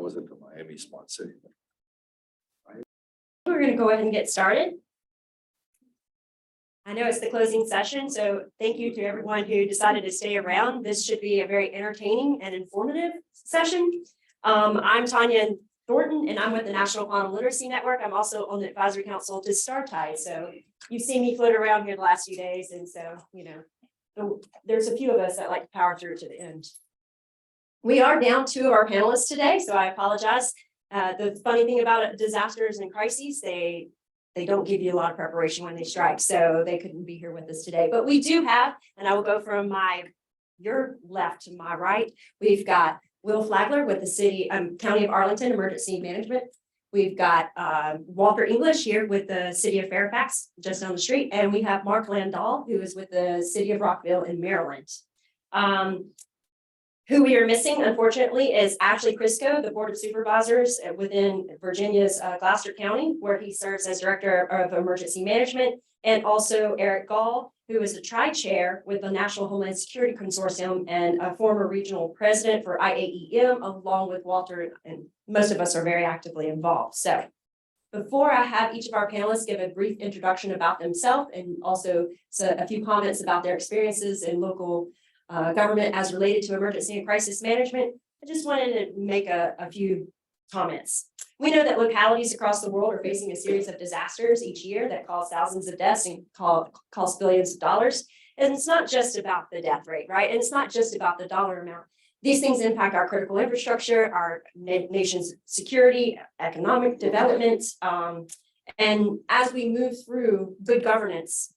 wasn't the Miami Smart City. We're going to go ahead and get started. I know it's the closing session, so thank you to everyone who decided to stay around. This should be a very entertaining and informative session. I'm Tonya Thornton, and I'm with the National Quantum Literacy Network. I'm also on the advisory council to StarTide. So you've seen me float around here the last few days, and so there's a few of us that like to power through to the end. We are down 2 of our panelists today, so I apologize. The funny thing about disasters and crises, they don't give you a lot of preparation when they strike, so they couldn't be here with us today. But we do have, and I will go from your left to my right. We've got Will Flagler with the County of Arlington Emergency Management. We've got Walter English here with the City of Fairfax, just down the street, and we have Mark Landahl, who is with the City of Rockville in Maryland. Who we are missing, unfortunately, is Ashley Crisco, the Board of Supervisors within Virginia's Gloucester County, where he serves as Director of Emergency Management, and also Eric Gall, who is a tri-chair with the National Homeland Security Consortium and a former regional president for IAEM, along with Walter, and most of us are very actively involved. So before I have each of our panelists give a brief introduction about themselves and also a few comments about their experiences in local government as related to emergency and crisis management, I just wanted to make a few comments. We know that localities across the world are facing a series of disasters each year that cause thousands of deaths and cost billions of dollars. And it's not just about the death rate, right? And it's not just about the dollar amount. These things impact our critical infrastructure, our nation's security, economic development. And as we move through good governance,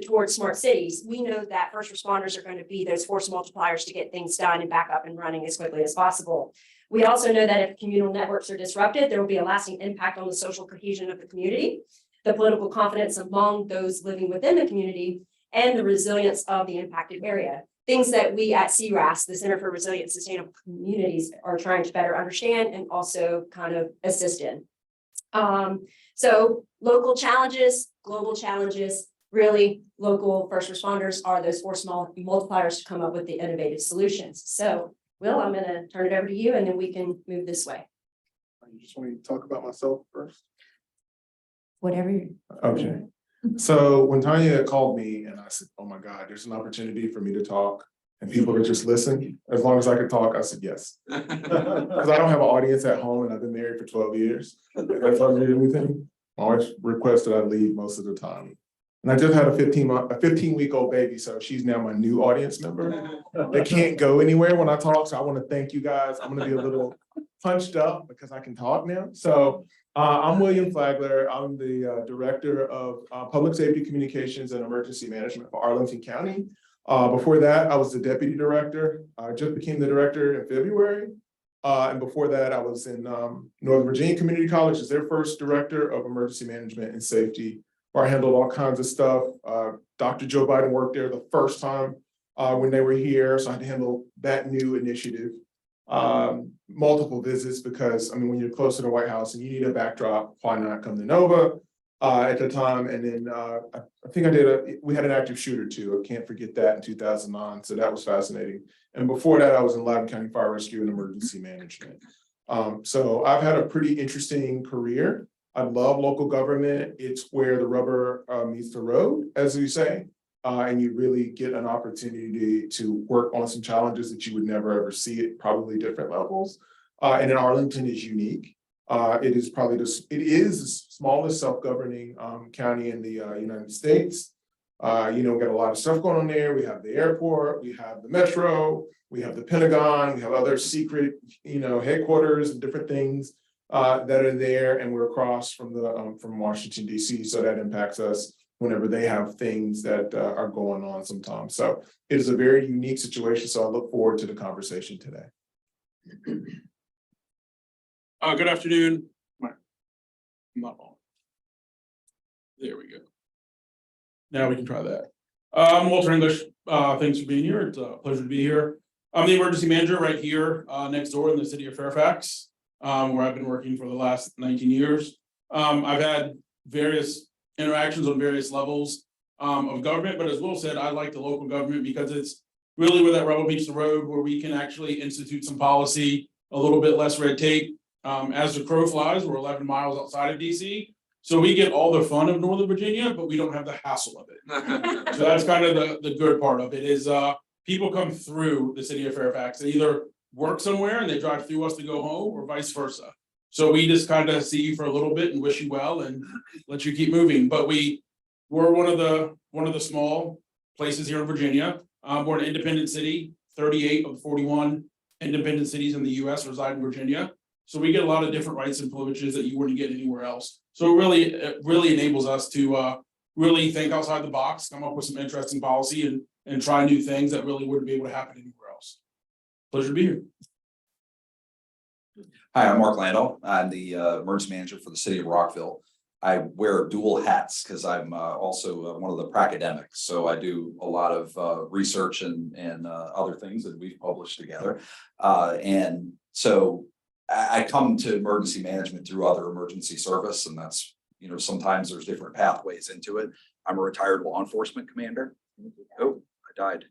towards smart cities, we know that first responders are going to be those force multipliers to get things done and back up and running as quickly as possible. We also know that if communal networks are disrupted, there will be a lasting impact on the social cohesion of the community, the political confidence among those living within the community, and the resilience of the impacted area. Things that we at CRAS, the Center for Resilient and Sustainable Communities, are trying to better understand and also kind of assist in. So local challenges, global challenges. Really, local first responders are those force multipliers to come up with the innovative solutions. So, Will, I'm going to turn it over to you, and then we can move this way. I just want to talk about myself first. Whatever. Okay. So when Tonya called me and I said, oh my God, there's an opportunity for me to talk and people to just listen, as long as I could talk, I said yes. Because I don't have an audience at home and I've been married for 12 years. If I need anything, I always request that I leave most of the time. And I just had a 15-week-old baby, so she's now my new audience member. They can't go anywhere when I talk, so I want to thank you guys. I'm going to be a little punched up because I can talk now. So I'm William Flagler. I'm the Director of Public Safety Communications and Emergency Management for Arlington County. Before that, I was the Deputy Director. I just became the Director in February. And before that, I was in Northern Virginia Community College as their first Director of Emergency Management and Safety, where I handled all kinds of stuff. Dr. Joe Biden worked there the first time when they were here, so I had to handle that new initiative. Multiple visits because, I mean, when you're close to the White House and you need a backdrop, why not come to Nova at the time? And then I think we had an active shooter too. I can't forget that in 2009, so that was fascinating. And before that, I was in Loudoun County Fire Rescue and Emergency Management. So I've had a pretty interesting career. I love local government. It's where the rubber meets the road, as you say, and you really get an opportunity to work on some challenges that you would never ever see at probably different levels. And in Arlington is unique. It is the smallest self-governing county in the United States. We got a lot of stuff going on there. We have the airport, we have the metro, we have the Pentagon, we have other secret, headquarters and different things that are there, and we're across from Washington, D.C., so that impacts us whenever they have things that are going on sometimes. So it is a very unique situation, so I look forward to the conversation today. Good afternoon. I'm not on. There we go. Now we can try that. I'm Walter English. Thanks for being here. It's a pleasure to be here. I'm the emergency manager right here next door in the city of Fairfax, where I've been working for the last 19 years. I've had various interactions on various levels of government, but as Will said, I like the local government because it's really where that rubber meets the road, where we can actually institute some policy a little bit less red tape. As the crow flies, we're 11 miles outside of DC. So we get all the fun of Northern Virginia, but we don't have the hassle of it. So that's kind of the good part of it is people come through the city of Fairfax. They either work somewhere and they drive through us to go home or vice versa. So we just kind of see you for a little bit and wish you well and let you keep moving. But we're one of the small places here in Virginia. We're an independent city. 38 of the 41 independent cities in the US reside in Virginia. So we get a lot of different rights and privileges that you wouldn't get anywhere else. So it really enables us to really think outside the box, come up with some interesting policy and try new things that really wouldn't be able to happen anywhere else. Pleasure to be here. Hi, I'm Mark Landahl. I'm the emergency manager for the city of Rockville. I wear dual hats because I'm also one of the academics. So I do a lot of research and other things that we've published together. And so I come to emergency management through other emergency service, and that's, sometimes there's different pathways into it. I'm a retired law enforcement commander. Oh, I died.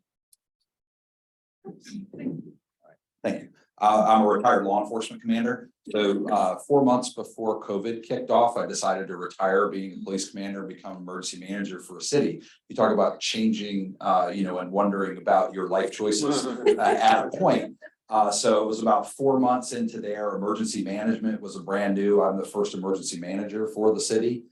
Thank you. I'm a retired law enforcement commander. So 4 months before COVID kicked off, I decided to retire being a police commander and become emergency manager for a city. You talk about changing, and wondering about your life choices at a point. So it was about 4 months into there. Emergency management was a brand new. I'm the first emergency manager for the city,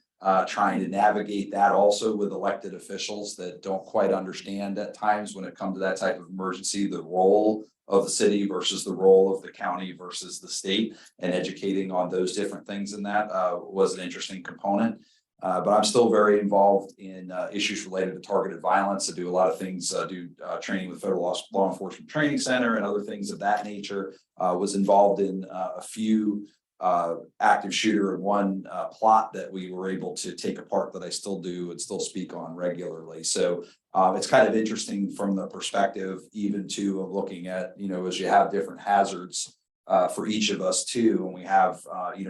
trying to navigate that also with elected officials that don't quite understand at times when it comes to that type of emergency, the role of the city versus the role of the county versus the state, and educating on those different things in that was an interesting component. But I'm still very involved in issues related to targeted violence. I do a lot of things, do training with Federal Law Enforcement Training Center and other things of that nature. Was involved in a few active shooter and one plot that we were able to take apart that I still do and still speak on regularly. So it's kind of interesting from the perspective even too of looking at, as you have different hazards for each of us too, and we have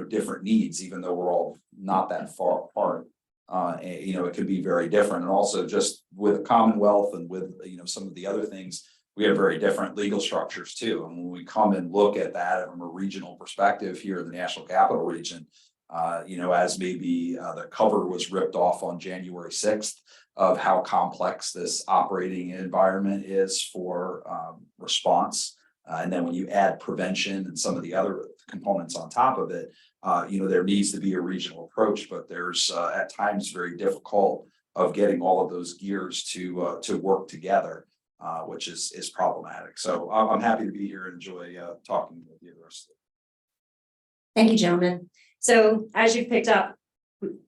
different needs, even though we're all not that far apart. It could be very different. And also just with the Commonwealth and with some of the other things, we have very different legal structures too. And when we come and look at that from a regional perspective here in the National Capital Region, as maybe the cover was ripped off on January 6th of how complex this operating environment is for response. And then when you add prevention and some of the other components on top of it, there needs to be a regional approach, but there's at times very difficult of getting all of those gears to work together, which is problematic. So I'm happy to be here and enjoy talking with you the rest of it. Thank you, gentlemen. So as you've picked up,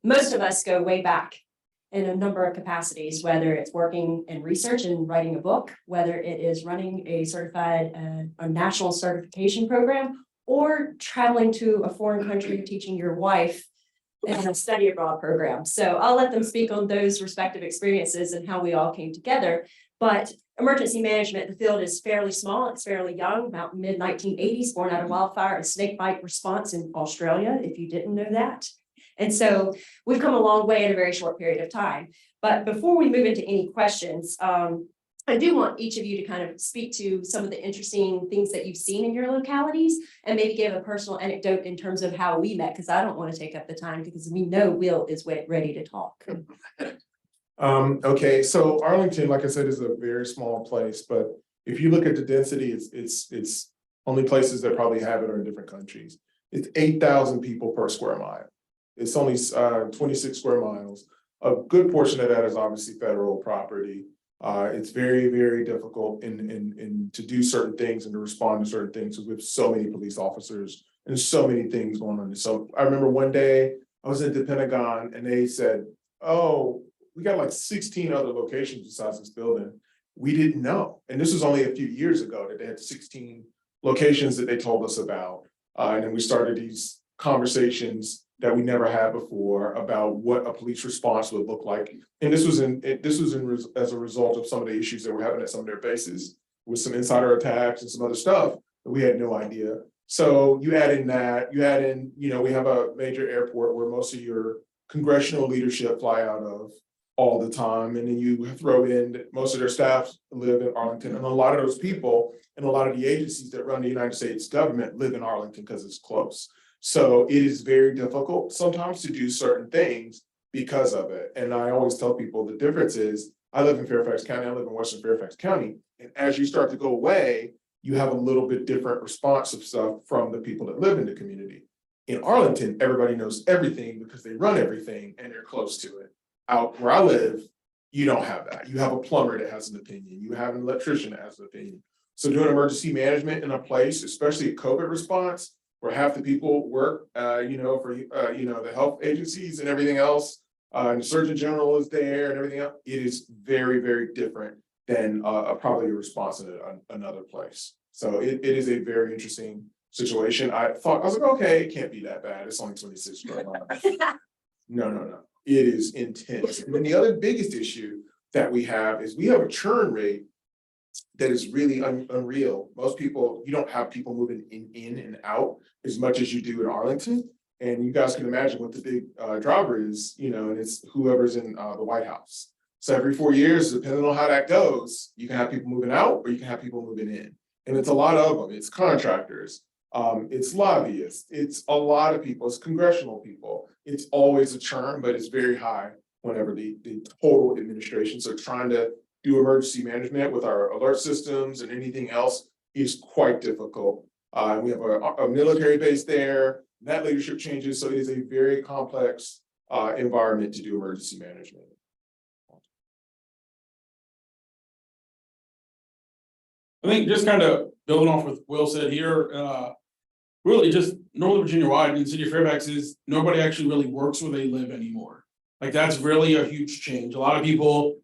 most of us go way back in a number of capacities, whether it's working in research and writing a book, whether it is running a certified a national certification program, or traveling to a foreign country teaching your wife in a study abroad program. So I'll let them speak on those respective experiences and how we all came together. But emergency management, the field is fairly small. It's fairly young, about mid-1980s, born out of wildfire and snakebite response in Australia, if you didn't know that. And so we've come a long way in a very short period of time. But before we move into any questions, I do want each of you to kind of speak to some of the interesting things that you've seen in your localities and maybe give a personal anecdote in terms of how we met, because I don't want to take up the time because we know Will is ready to talk. Okay, so Arlington, like I said, is a very small place, but if you look at the density, it's only places that probably have it are in different countries. It's 8,000 people per square mile. It's only 26 square miles. A good portion of that is obviously federal property. It's very, very difficult in to do certain things and to respond to certain things because we have so many police officers and so many things going on. So I remember one day I was at the Pentagon and they said, "Oh, we got like 16 other locations besides this building." We didn't know. And this was only a few years ago that they had 16 locations that they told us about. And then we started these conversations that we never had before about what a police response would look like. And this was as a result of some of the issues that we're having at some of their bases with some insider attacks and some other stuff that we had no idea. So you add in that, we have a major airport where most of your congressional leadership fly out of. all the time. And then you throw in that most of their staff live in Arlington, and a lot of those people and a lot of the agencies that run the United States government live in Arlington because it's close. So it is very difficult sometimes to do certain things because of it. And I always tell people the difference is I live in Fairfax County, I live in Western Fairfax County. And as you start to go away, you have a little bit different response of stuff from the people that live in the community. In Arlington, everybody knows everything because they run everything and they're close to it. Out where I live, you don't have that. You have a plumber that has an opinion. You have an electrician that has an opinion. So doing emergency management in a place, especially a COVID response, where half the people work, for the health agencies and everything else, and the Surgeon General is there and everything else. It is very, very different than probably a response in another place. So it is a very interesting situation. I was like, okay, it can't be that bad. It's only 26 going on. No. It is intense. And then the other biggest issue that we have is we have a churn rate that is really unreal. Most people, you don't have people moving in and out as much as you do in Arlington. And you guys can imagine what the big driver is, and it's whoever's in the White House. So every 4 years, depending on how that goes, you can have people moving out or you can have people moving in. And it's a lot of them. It's contractors, it's lobbyists, it's a lot of people, it's congressional people. It's always a churn, but it's very high whenever the total administration. So trying to do emergency management with our alert systems and anything else is quite difficult. We have a military base there, that leadership changes. So it is a very complex environment to do emergency management. I think just kind of building off what Will said here, really just Northern Virginia wide in the city of Fairfax is nobody actually really works where they live anymore. Like that's really a huge change. A lot of people,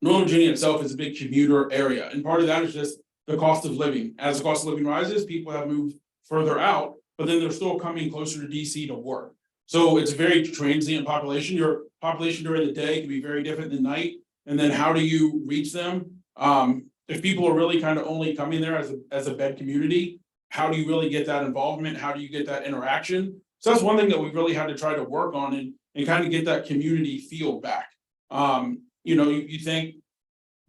Northern Virginia itself is a big commuter area. And part of that is just the cost of living. As the cost of living rises, people have moved further out, but then they're still coming closer to DC to work. So it's a very transient population. Your population during the day can be very different than night. And then how do you reach them? If people are really kind of only coming there as a bed community, how do you really get that involvement? How do you get that interaction? So that's one thing that we really had to try to work on and kind of get that community feel back. You think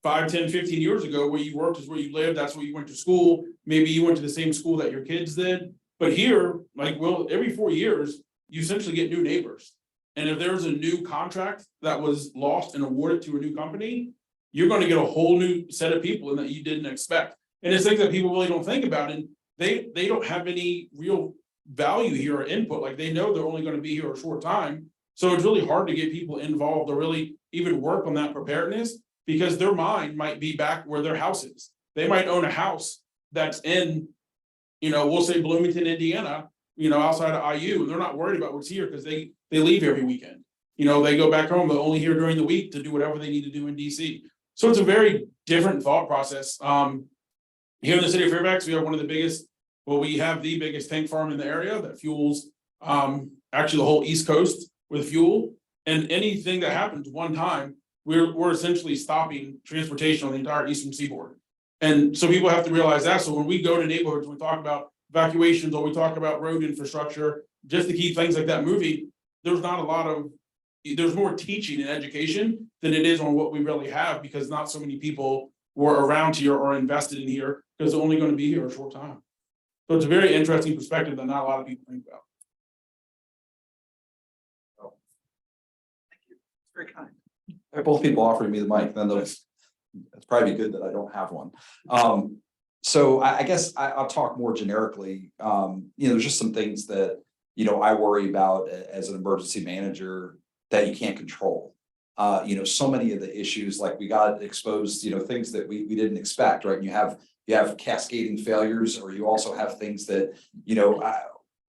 5, 10, 15 years ago, where you worked is where you lived, that's where you went to school. Maybe you went to the same school that your kids did. But here, every 4 years, you essentially get new neighbors. And if there's a new contract that was lost and awarded to a new company, you're going to get a whole new set of people that you didn't expect. And it's things that people really don't think about. And they don't have any real value here or input. Like they know they're only going to be here a short time. So it's really hard to get people involved or really even work on that preparedness because their mind might be back where their house is. They might own a house that's in, we'll say Bloomington, Indiana, outside of IU, and they're not worried about what's here because they leave every weekend. They go back home, they're only here during the week to do whatever they need to do in DC. So it's a very different thought process. Here in the city of Fairfax, we have we have the biggest tank farm in the area that fuels actually the whole East Coast with fuel. And anything that happens one time, we're essentially stopping transportation on the entire Eastern Seaboard. And so people have to realize that. So when we go to neighborhoods, we talk about evacuations or we talk about road infrastructure, just to keep things like that moving, there's more teaching and education than it is on what we really have because not so many people were around here or invested in here because they're only going to be here a short time. So it's a very interesting perspective that not a lot of people think about. Thank you. It's very kind. Both people offering me the mic, then it's probably good that I don't have one. So I guess I'll talk more generically. There's just some things that, I worry about as an emergency manager that you can't control. So many of the issues, like we got exposed, things that we didn't expect, right? And you have cascading failures, or you also have things that,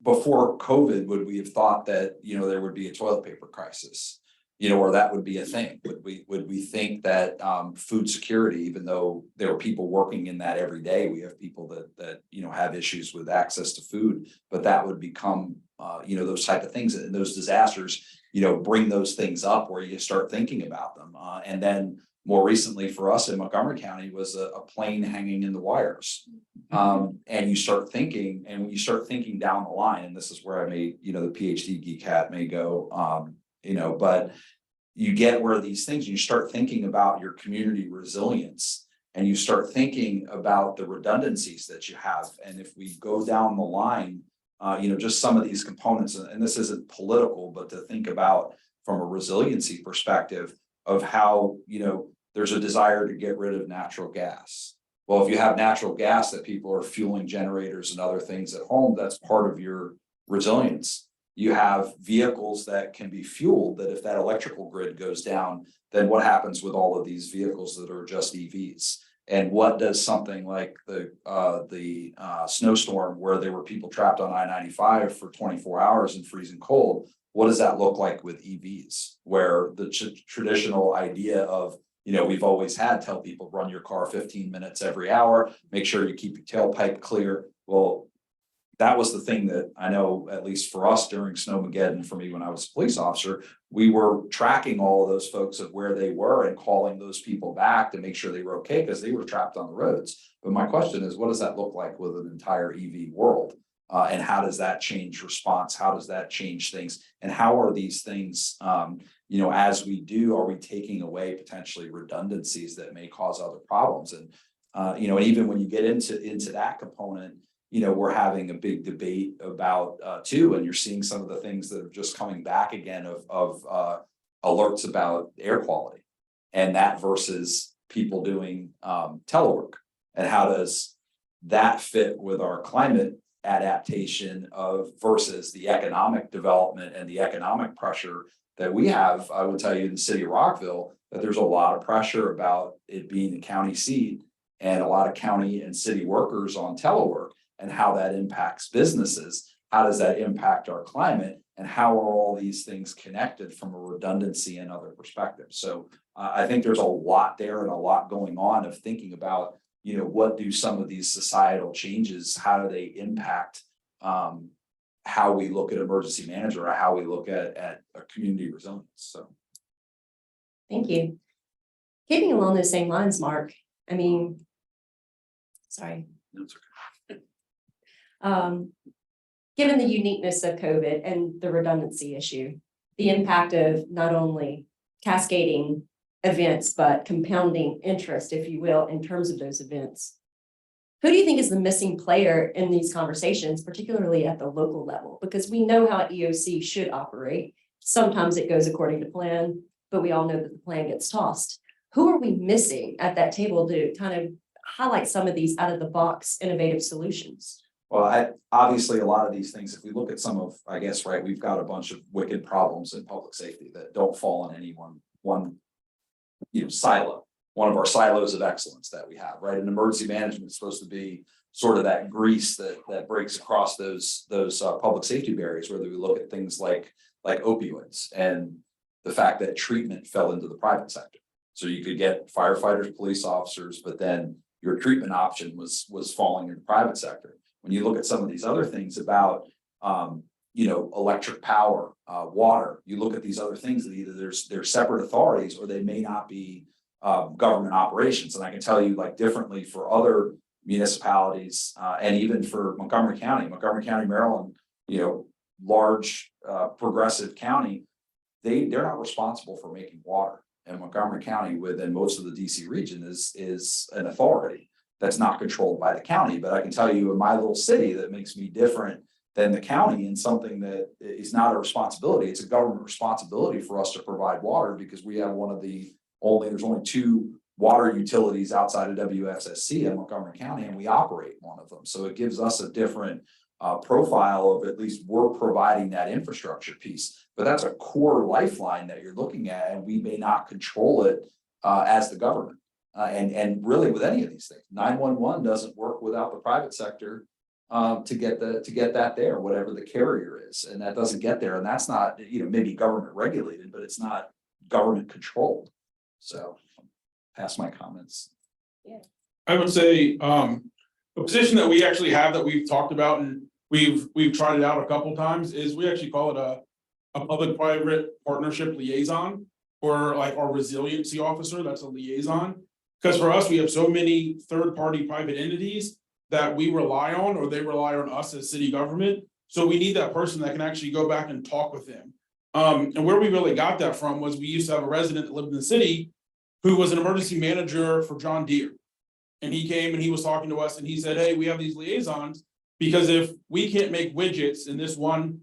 before COVID, would we have thought that, there would be a toilet paper crisis, or that would be a thing? Would we think that food security, even though there are people working in that every day, we have people that have issues with access to food, but that would become, those type of things and those disasters, bring those things up where you start thinking about them. And then more recently for us in Montgomery County was a plane hanging in the wires. And you start thinking, down the line, and this is where I made, the PhD geek hat may go, but you get where these things, you start thinking about your community resilience. And you start thinking about the redundancies that you have. And if we go down the line, just some of these components, and this isn't political, but to think about from a resiliency perspective of how, there's a desire to get rid of natural gas. Well, if you have natural gas that people are fueling generators and other things at home, that's part of your resilience. You have vehicles that can be fueled, that if that electrical grid goes down, then what happens with all of these vehicles that are just EVs? And what does something like the snowstorm where there were people trapped on I-95 for 24 hours in freezing cold, what does that look like with EVs? Where the traditional idea of, we've always had tell people run your car 15 minutes every hour, make sure you keep your tailpipe clear. Well, that was the thing that I know, at least for us during Snowmageddon, for me when I was a police officer, we were tracking all of those folks of where they were and calling those people back to make sure they were okay because they were trapped on the roads. But my question is, what does that look like with an entire EV world? And how does that change response? How does that change things? And how are these things, as we do, are we taking away potentially redundancies that may cause other problems? And, and even when you get into that component, we're having a big debate about too, and you're seeing some of the things that are just coming back again of alerts about air quality and that versus people doing telework. And how does that fit with our climate adaptation of versus the economic development and the economic pressure that we have? I would tell you in the city of Rockville that there's a lot of pressure about it being the county seat and a lot of county and city workers on telework. And how that impacts businesses, how does that impact our climate, and how are all these things connected from a redundancy and other perspectives? So I think there's a lot there and a lot going on of thinking about, what do some of these societal changes, how do they impact how we look at emergency management or how we look at a community resilience? So. Thank you. Keeping along those same lines, Mark, sorry. That's okay. Given the uniqueness of COVID and the redundancy issue, the impact of not only cascading events, but compounding interest, if you will, in terms of those events, who do you think is the missing player in these conversations, particularly at the local level? Because we know how EOC should operate. Sometimes it goes according to plan, but we all know that the plan gets tossed. Who are we missing at that table to kind of highlight some of these out of the box innovative solutions? Well, obviously a lot of these things, if we look at some of, I guess, right, we've got a bunch of wicked problems in public safety that don't fall in any one silo, one of our silos of excellence that we have, right? And emergency management is supposed to be sort of that grease that breaks across those public safety barriers, whether we look at things like opioids and the fact that treatment fell into the private sector. So you could get firefighters, police officers, but then your treatment option was falling in the private sector. When you look at some of these other things about, electric power, water, you look at these other things that either they're separate authorities or they may not be government operations. And I can tell you like differently for other municipalities and even for Montgomery County, Maryland, large progressive county, they're not responsible for making water. And Montgomery County within most of the DC region is an authority that's not controlled by the county. But I can tell you in my little city that makes me different than the county in something that is not a responsibility. It's a government responsibility for us to provide water because we have there's only 2 water utilities outside of WSSC in Montgomery County, and we operate one of them. So it gives us a different profile of at least we're providing that infrastructure piece. But that's a core lifeline that you're looking at, and we may not control it as the government. And really with any of these things, 911 doesn't work without the private sector to get that there, whatever the carrier is, and that doesn't get there, and that's not maybe government regulated, but it's not government controlled. So, pass my comments. Yeah, I would say a position that we actually have that we've talked about and we've tried it out a couple times is we actually call it a public-private partnership liaison, or like our resiliency officer. That's a liaison. Because for us, we have so many third-party private entities that we rely on, or they rely on us as city government. So we need that person that can actually go back and talk with them. And where we really got that from was we used to have a resident that lived in the city who was an emergency manager for John Deere. And he came and he was talking to us and he said, hey, we have these liaisons because if we can't make widgets in this one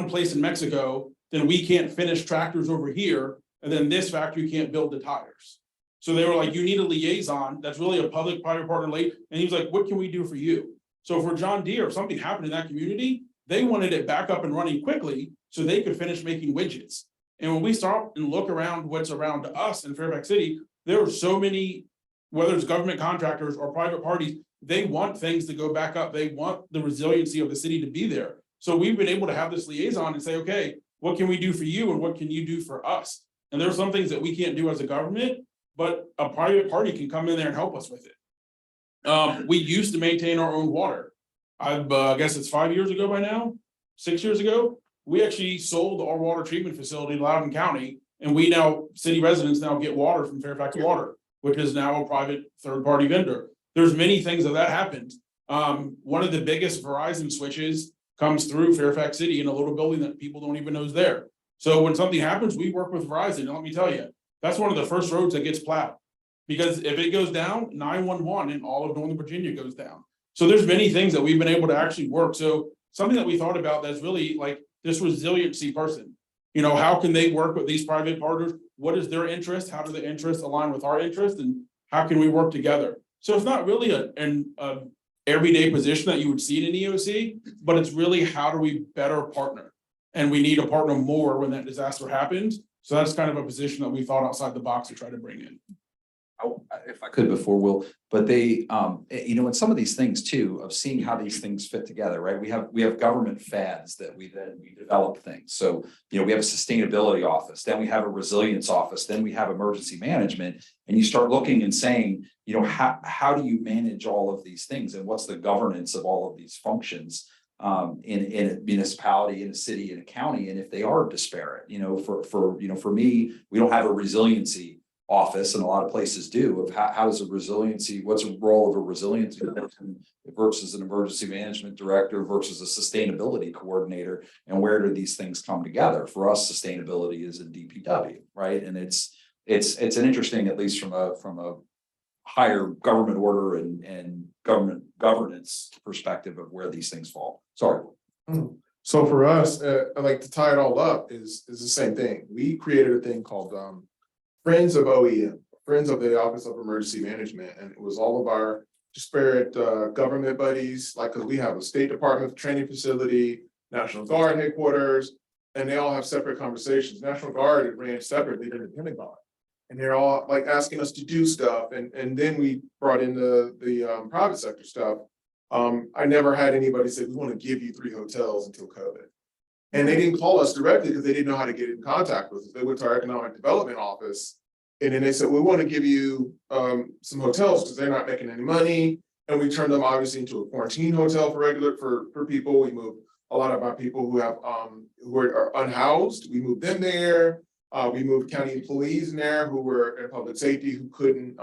place in Mexico, then we can't finish tractors over here. And then this factory can't build the tires. So they were like, you need a liaison that's really a public-private partner. And he was like, what can we do for you? So for John Deere, if something happened in that community, they wanted it back up and running quickly so they could finish making widgets. And when we start and look around what's around us in Fairfax City, there are so many, whether it's government contractors or private parties, they want things to go back up. They want the resiliency of the city to be there. So we've been able to have this liaison and say, okay, what can we do for you and what can you do for us? And there are some things that we can't do as a government, but a private party can come in there and help us with it. We used to maintain our own water. I guess it's 5 years ago by now, 6 years ago, we actually sold our water treatment facility in Loudoun County. And we now, city residents now get water from Fairfax Water, which is now a private third-party vendor. There's many things that happened. One of the biggest Verizon switches comes through Fairfax City in a little building that people don't even know is there. So when something happens, we work with Verizon, and let me tell you, that's one of the first roads that gets plowed. Because if it goes down, 911 in all of Northern Virginia goes down. So there's many things that we've been able to actually work. So something that we thought about that's really like this resiliency person. You know, how can they work with these private partners? What is their interest? How do the interests align with our interest? And how can we work together? So it's not really an everyday position that you would see in an EOC, but it's really how do we better partner? And we need to partner more when that disaster happens. So that's kind of a position that we thought outside the box to try to bring in. If I could before Will, but they, you know, in some of these things too, of seeing how these things fit together, right? We have government fads that we develop things. So, you know, we have a sustainability office, then we have a resilience office, then we have emergency management, and you start looking and saying, you know, how do you manage all of these things, and what's the governance of all of these functions in a municipality, in a city, in a county, and if they are disparate, you know, for me, we don't have a resiliency office, and a lot of places do, of how does a resiliency, what's the role of a resiliency person versus an emergency management director versus a sustainability coordinator, and where do these things come together? For us, sustainability is in DPW, right? And it's an interesting, at least from a higher government order and government governance perspective of where these things fall. Sorry. So for us, I like to tie it all up is the same thing. We created a thing called Friends of OEM, Friends of the Office of Emergency Management, and it was all of our disparate government buddies, like, because we have a State Department training facility, National Guard headquarters, and they all have separate conversations. National Guard ran separately than the Pentagon, and they're all like asking us to do stuff, and then we brought in the private sector stuff. I never had anybody say, we want to give you 3 hotels until COVID. And they didn't call us directly because they didn't know how to get in contact with us. They went to our economic development office. And then they said, we want to give you some hotels because they're not making any money. And we turned them obviously into a quarantine hotel for people. We moved a lot of our people who have who are unhoused. We moved them there. We moved county employees in there who were in public safety who couldn't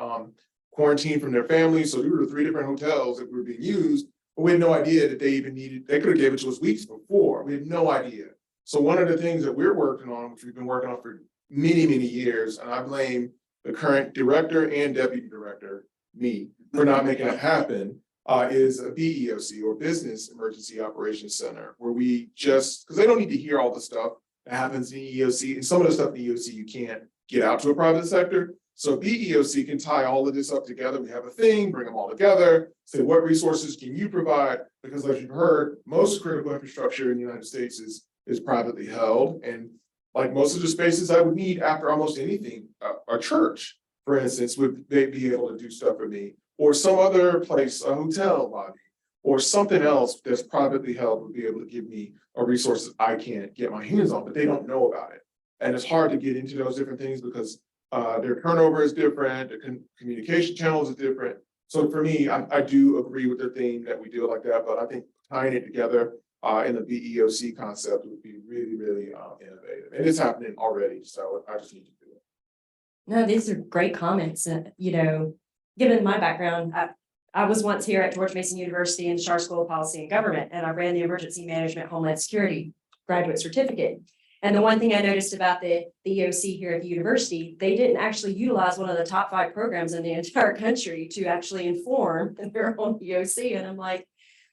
quarantine from their families. So there were 3 different hotels that were being used. But we had no idea that they even needed, they could have gave it to us weeks before. We had no idea. So one of the things that we're working on, which we've been working on for many, many years, and I blame the current director and deputy director, me, for not making it happen, is a BEOC, or Business Emergency Operations Center, where we just, because they don't need to hear all the stuff that happens in EEOC, and some of the stuff in EEOC you can't get out to a private sector. So BEOC can tie all of this up together. We have a thing, bring them all together, say what resources can you provide? Because as you've heard, most critical infrastructure in the United States is privately held. And like most of the spaces I would need after almost anything, a church, for instance, would they be able to do stuff for me? Or some other place, a hotel lobby, or something else that's privately held would be able to give me a resource that I can't get my hands on, but they don't know about it. And it's hard to get into those different things because their turnover is different, the communication channels is different. So for me, I do agree with the theme that we do it like that, but I think tying it together in the BEOC concept would be really, really innovative. And it's happening already, so I just need to do it. No, these are great comments. You know, given my background, I was once here at George Mason University in the Schar School of Policy and Government, and I ran the Emergency Management Homeland Security graduate certificate. And the one thing I noticed about the EOC here at the university, they didn't actually utilize one of the top 5 programs in the entire country to actually inform their own EOC. And I'm like,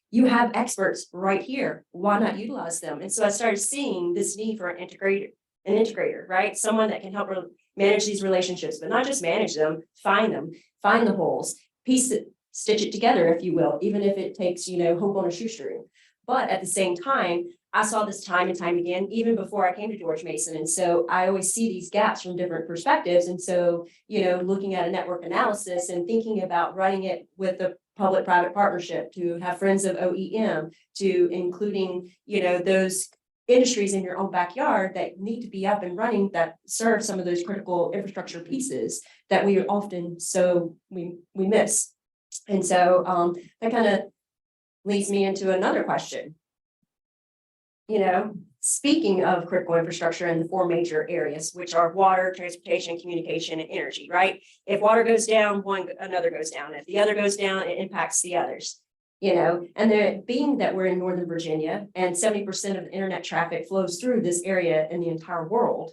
you have experts right here. Why not utilize them? And so I started seeing this need for an integrator, right? Someone that can help manage these relationships, but not just manage them, find the holes, stitch it together, if you will, even if it takes, hope on a shoestring. But at the same time, I saw this time and time again, even before I came to George Mason. And so I always see these gaps from different perspectives. And so, looking at a network analysis and thinking about running it with the public-private partnership, to have friends of OEM, to including, those industries in your own backyard that need to be up and running, that serve some of those critical infrastructure pieces that we often we miss. And so that kind of leads me into another question. Speaking of critical infrastructure in the 4 major areas, which are water, transportation, communication, and energy, right? If water goes down, another goes down. If the other goes down, it impacts the others. And being that we're in Northern Virginia and 70% of the internet traffic flows through this area in the entire world.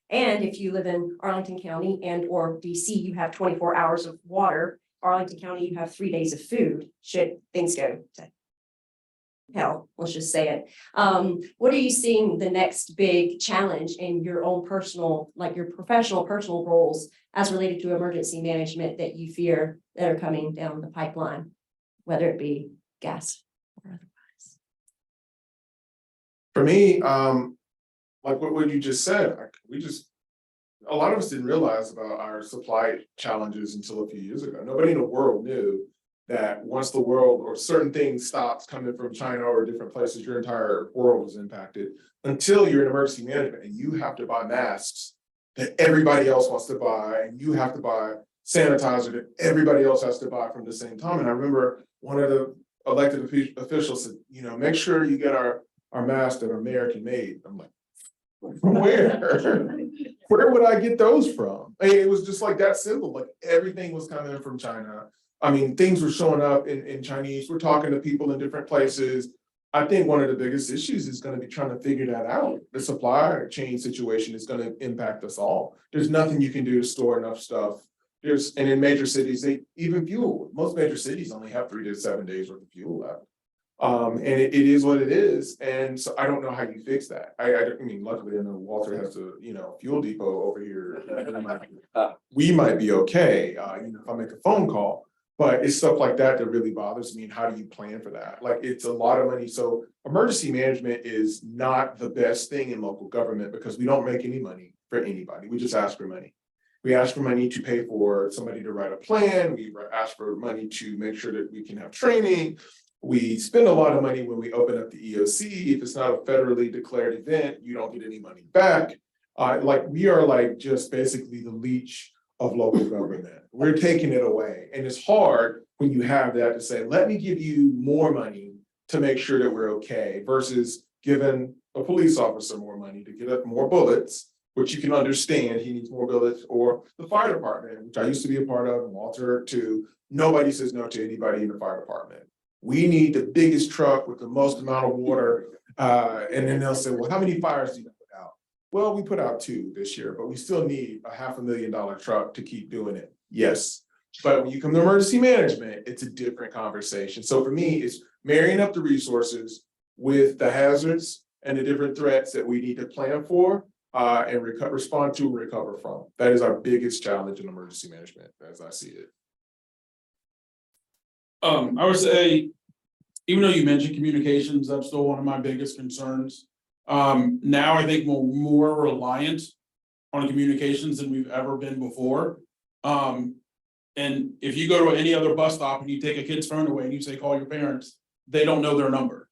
And if you live in Arlington County and or DC, you have 24 hours of water. Arlington County, you have 3 days of food, should things go to hell, let's just say it. What are you seeing the next big challenge in your own personal, like your professional, personal roles as related to emergency management that you fear that are coming down the pipeline, whether it be gas or otherwise? For me, like what you just said, a lot of us didn't realize about our supply challenges until a few years ago. Nobody in the world knew that once the world or certain things stops coming from China or different places, your entire world was impacted until you're in emergency management and you have to buy masks that everybody else wants to buy, and you have to buy sanitizer that everybody else has to buy from the same time. And I remember one of the elected officials said, make sure you get our masks that are American made. I'm like, where would I get those from? It was just like that simple. Like everything was coming from China. I mean, things were showing up in Chinese. We're talking to people in different places. I think one of the biggest issues is going to be trying to figure that out. The supply chain situation is going to impact us all. There's nothing you can do to store enough stuff. And in major cities, even fuel. Most major cities only have 3 to 7 days worth of fuel left. And it is what it is. And so I don't know how you fix that. I mean, luckily I know Walter has a, fuel depot over here. We might be okay, if I make a phone call, but it's stuff like that that really bothers me. And how do you plan for that? Like, it's a lot of money. So emergency management is not the best thing in local government because we don't make any money for anybody. We just ask for money. We ask for money to pay for somebody to write a plan. We ask for money to make sure that we can have training. We spend a lot of money when we open up the EOC. If it's not a federally declared event, you don't get any money back. We are just basically the leech of local government. We're taking it away. And it's hard when you have that to say, let me give you more money to make sure that we're okay, versus giving a police officer more money to get up more bullets, which you can understand he needs more bullets, or the fire department, which I used to be a part of, and Walter too. Nobody says no to anybody in the fire department. We need the biggest truck with the most amount of water. And then they'll say, well, how many fires do you put out? Well, we put out 2 this year, but we still need a $500,000 truck to keep doing it. Yes. But when you come to emergency management, it's a different conversation. So for me, it's marrying up the resources with the hazards and the different threats that we need to plan for and respond to and recover from. That is our biggest challenge in emergency management, as I see it. I would say, even though you mentioned communications, that's still one of my biggest concerns. Now I think we're more reliant on communications than we've ever been before. And if you go to any other bus stop and you take a kid's phone away and you say, call your parents, they don't know their number.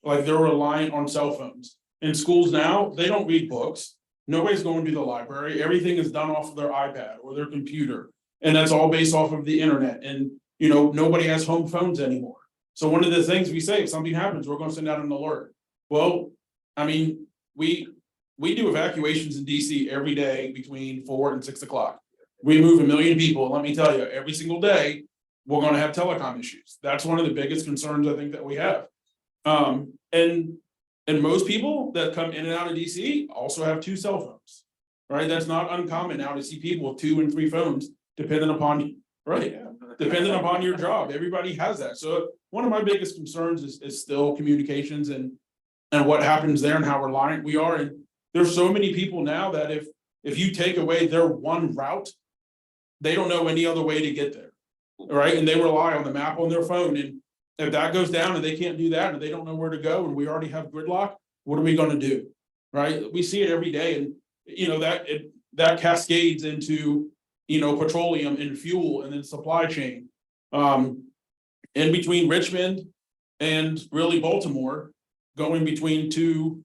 Like, they're reliant on cell phones. In schools now, they don't read books. Nobody's going to the library. Everything is done off of their iPad or their computer. And that's all based off of the internet. And, nobody has home phones anymore. So one of the things we say, if something happens, we're going to send out an alert. Well, I mean, we do evacuations in DC every day between 4 and 6 o'clock. We move 1 million people. And let me tell you, every single day, we're going to have telecom issues. That's one of the biggest concerns I think that we have. And And most people that come in and out of DC also have 2 cell phones, right? That's not uncommon now to see people with 2 and 3 phones, depending upon, right? Depending upon your job, everybody has that. So one of my biggest concerns is still communications and what happens there and how reliant we are. And there's so many people now that if you take away their one route, they don't know any other way to get there, right? And they rely on the map on their phone. And if that goes down and they can't do that and they don't know where to go and we already have gridlock, what are we going to do, right? We see it every day, and that cascades into petroleum and fuel and then supply chain. In between Richmond and really Baltimore, going between two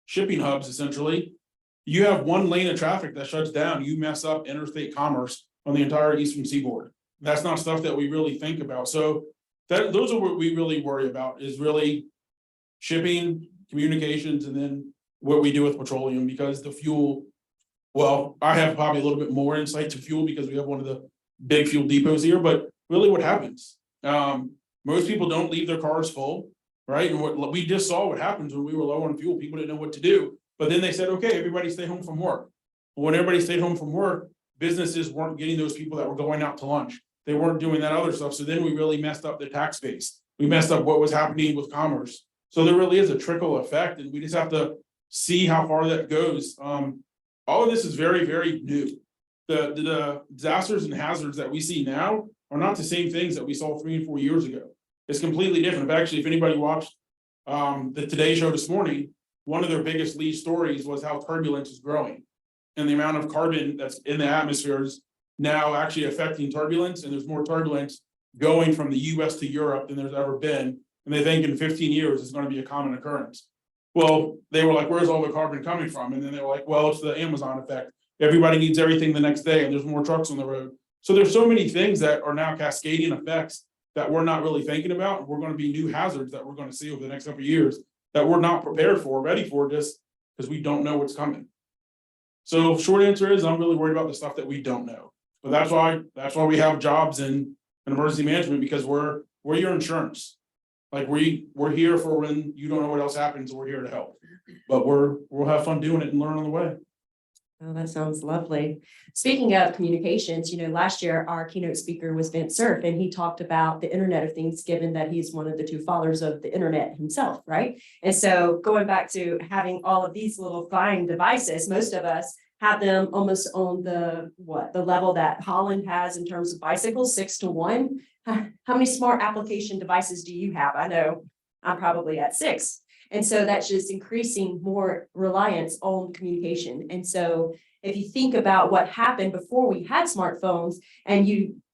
shipping hubs, essentially, you have one lane of traffic that shuts down. You mess up interstate commerce on the entire eastern seaboard. That's not stuff that we really think about. So those are what we really worry about, is really shipping, communications, and then what we do with petroleum, because the fuel, well, I have probably a little bit more insight to fuel because we have one of the big fuel depots here, but really what happens, most people don't leave their cars full, right? And what we just saw what happens when we were low on fuel, people didn't know what to do, but then they said, okay, everybody stay home from work. But when everybody stayed home from work, businesses weren't getting those people that were going out to lunch. They weren't doing that other stuff. So then we really messed up the tax base. We messed up what was happening with commerce. So there really is a trickle effect, and we just have to see how far that goes. All of this is very, very new. The disasters and hazards that we see now are not the same things that we saw 3 and 4 years ago. It's completely different. Actually, if anybody watched the Today Show this morning, one of their biggest lead stories was how turbulence is growing, and the amount of carbon that's in the atmosphere is now actually affecting turbulence, and there's more turbulence going from the US to Europe than there's ever been. And they think in 15 years it's going to be a common occurrence. Well, they were like, where's all the carbon coming from? And then they were like, well, it's the Amazon effect. Everybody needs everything the next day, and there's more trucks on the road. So there's so many things that are now cascading effects that we're not really thinking about. And we're going to be new hazards that we're going to see over the next couple of years that we're not prepared for, ready for, just because we don't know what's coming. So short answer is, I'm really worried about the stuff that we don't know. But that's why we have jobs in emergency management, because we're your insurance. Like we're here for when you don't know what else happens, we're here to help. But we'll have fun doing it and learn on the way. Oh, that sounds lovely. Speaking of communications, last year our keynote speaker was Vince Cerf, and he talked about the Internet of Things, given that he's one of the 2 fathers of the internet himself, right? And so going back to having all of these little fine devices, most of us have them almost on the level that Holland has in terms of bicycles, 6 to 1. How many smart application devices do you have? I know I'm probably at 6. And so that's just increasing more reliance on communication. And so if you think about what happened before we had smartphones and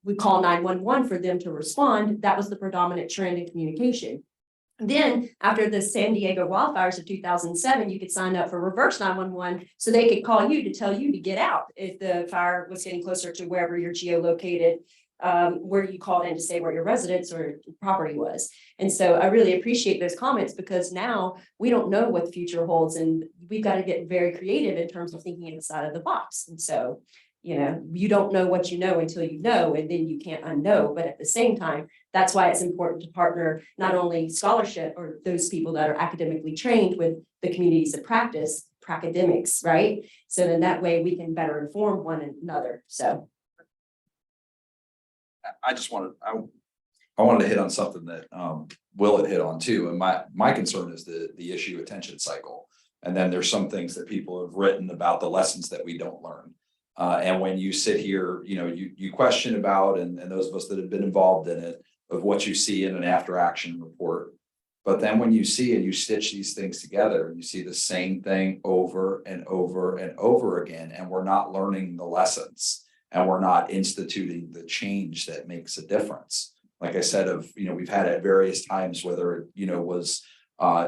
we call 911 for them to respond, that was the predominant trend in communication. Then after the San Diego wildfires of 2007, you could sign up for reverse 911 so they could call you to tell you to get out if the fire was getting closer to wherever you're geolocated, where you called in to say where your residence or property was. And so I really appreciate those comments, because now we don't know what the future holds, and we've got to get very creative in terms of thinking inside of the box. And so, you don't know what you know until you know, and then you can't unknow. But at the same time, that's why it's important to partner not only scholarship or those people that are academically trained with the communities of practice, academics, right? So then that way we can better inform one another. So I wanted to hit on something that Will had hit on too. And my concern is the issue attention cycle. And then there's some things that people have written about the lessons that we don't learn. And when you sit here, you question about, and those of us that have been involved in it, of what you see in an after action report. But then when you see and you stitch these things together, and you see the same thing over and over and over again, and we're not learning the lessons, and we're not instituting the change that makes a difference. Like I said, we've had at various times, whether it, was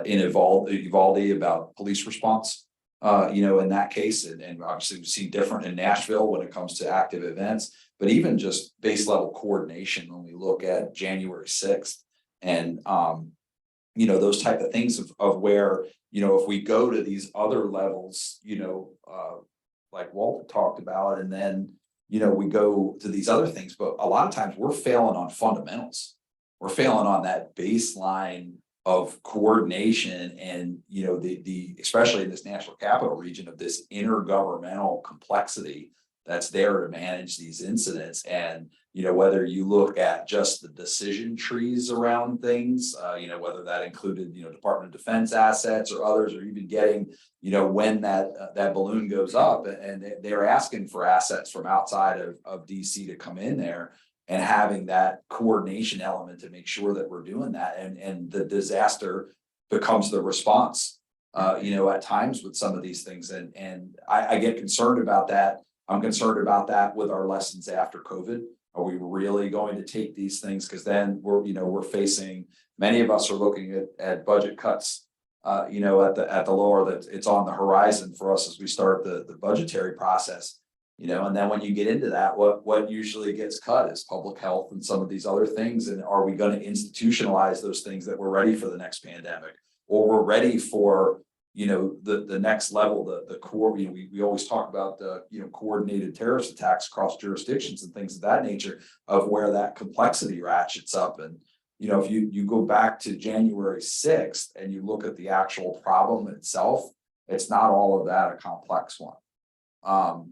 in Uvalde about police response, in that case, and obviously we've seen different in Nashville when it comes to active events, but even just base level coordination when we look at January 6th and, those type of things of where, if we go to these other levels, like Walter talked about, and then, we go to these other things, but a lot of times we're failing on fundamentals. We're failing on that baseline of coordination and, you know, the especially in this national capital region of this intergovernmental complexity that's there to manage these incidents. And, you know, whether you look at just the decision trees around things, you know, whether that included, you know, Department of Defense assets or others, or even getting, you know, when that balloon goes up and they're asking for assets from outside of DC to come in there, and having that coordination element to make sure that we're doing that, and the disaster becomes the response, you know, at times with some of these things. And I get concerned about that. I'm concerned about that with our lessons after COVID. Are we really going to take these things? Because then we're facing, many of us are looking at budget cuts, you know, at the lower, that it's on the horizon for us as we start the budgetary process. You know, and then when you get into that, what usually gets cut is public health and some of these other things. And are we going to institutionalize those things that we're ready for the next pandemic, or we're ready for, you know, the next level, the core, you know, we always talk about you know, coordinated terrorist attacks across jurisdictions and things of that nature, of where that complexity ratchets up. And, you know, if you go back to January 6th and you look at the actual problem itself, it's not all of that a complex one.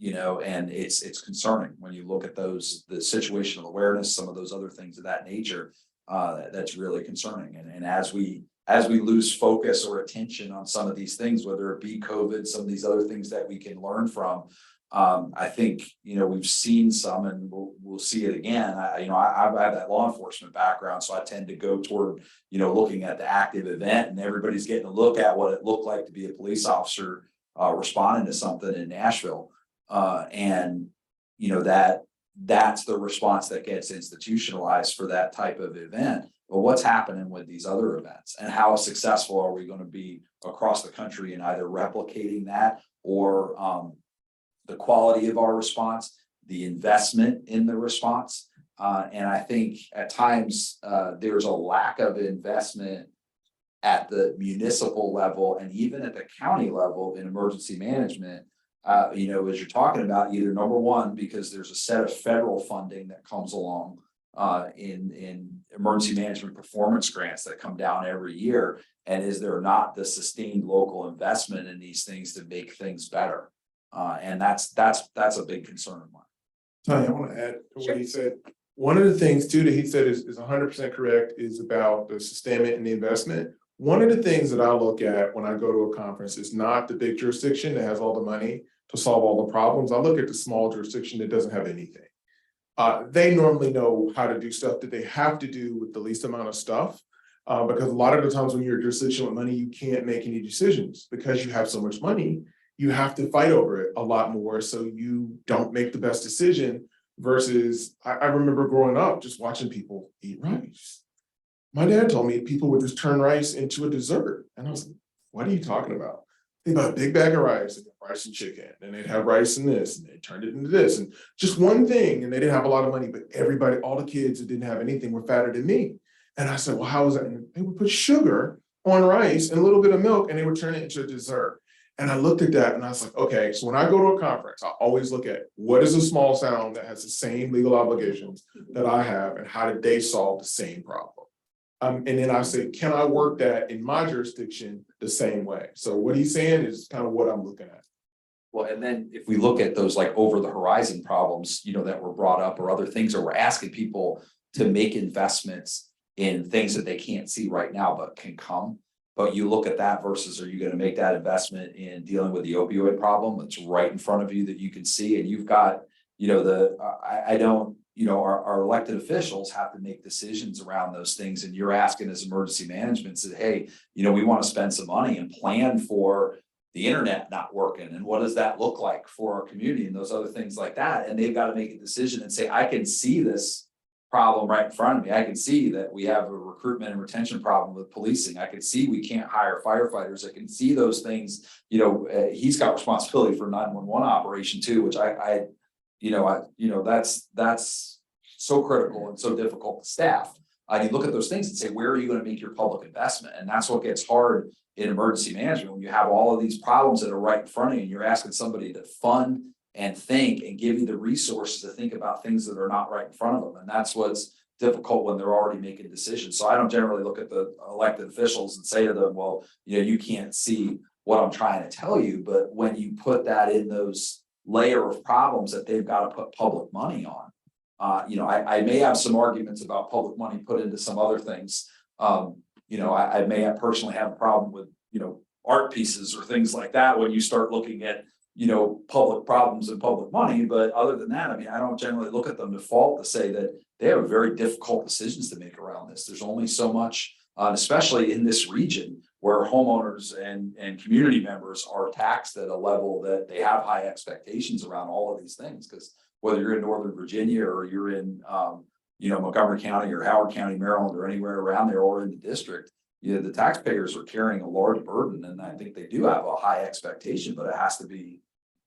You know, and it's concerning when you look at the situational awareness, some of those other things of that nature, that's really concerning. And as we lose focus or attention on some of these things, whether it be COVID, some of these other things that we can learn from, I think, you know, we've seen some, and we'll see it again. I have that law enforcement background, so I tend to go toward, you know, looking at the active event, and everybody's getting a look at what it looked like to be a police officer responding to something in Nashville. And, you know, that's the response that gets institutionalized for that type of event. But what's happening with these other events, and how successful are we going to be across the country in either replicating that, or the quality of our response, the investment in the response. And I think at times there's a lack of investment at the municipal level and even at the county level in emergency management. You know, as you're talking about, either number one, because there's a set of federal funding that comes along in emergency management performance grants that come down every year, and is there not the sustained local investment in these things to make things better? And that's a big concern of mine. Tonya, I want to add to what he said. One of the things too that he said is 100% correct, is about the sustainment and the investment. One of the things that I look at when I go to a conference is not the big jurisdiction that has all the money to solve all the problems. I look at the small jurisdiction that doesn't have anything. They normally know how to do stuff that they have to do with the least amount of stuff. Because a lot of the times when you're a jurisdiction with money, you can't make any decisions because you have so much money. You have to fight over it a lot more, so you don't make the best decision. Versus, I remember growing up just watching people eat rice. My dad told me people would just turn rice into a dessert. And I was like, what are you talking about? Think about a big bag of rice, and rice and chicken, and they'd have rice and this, and they turned it into this, and just one thing, and they didn't have a lot of money, but everybody, all the kids that didn't have anything were fatter than me. And I said, well, how is that? And they would put sugar on rice and a little bit of milk, and they would turn it into a dessert. And I looked at that and I was like, okay, so when I go to a conference, I always look at what is a small town that has the same legal obligations that I have, and how did they solve the same problem? And then I say, can I work that in my jurisdiction the same way? So what he's saying is kind of what I'm looking at. Well, and then if we look at those like over the horizon problems, you know, that were brought up, or other things, or we're asking people to make investments in things that they can't see right now, but can come. But you look at that versus, are you going to make that investment in dealing with the opioid problem that's right in front of you that you can see? And you've got, you know, our elected officials have to make decisions around those things. And you're asking as emergency management, say, hey, you know, we want to spend some money and plan for the internet not working. And what does that look like for our community and those other things like that? And they've got to make a decision and say, I can see this problem right in front of me. I can see that we have a recruitment and retention problem with policing. I can see we can't hire firefighters. I can see those things. You know, he's got responsibility for 911 operation too, which that's so critical and so difficult to staff. You look at those things and say, where are you going to make your public investment? And that's what gets hard in emergency management, when you have all of these problems that are right in front of you, and you're asking somebody to fund and think and give you the resources to think about things that are not right in front of them. And that's what's difficult when they're already making decisions. So I don't generally look at the elected officials and say to them, well, you can't see what I'm trying to tell you. But when you put that in those layer of problems that they've got to put public money on, I may have some arguments about public money put into some other things. I may have personally have a problem with, art pieces or things like that when you start looking at, public problems and public money. But other than that, I don't generally look at them default to say that they have very difficult decisions to make around this. There's only so much, especially in this region where homeowners and community members are taxed at a level that they have high expectations around all of these things. Because whether you're in Northern Virginia or you're in, Montgomery County or Howard County, Maryland, or anywhere around there, or in the district, the taxpayers are carrying a large burden. And I think they do have a high expectation, but it has to be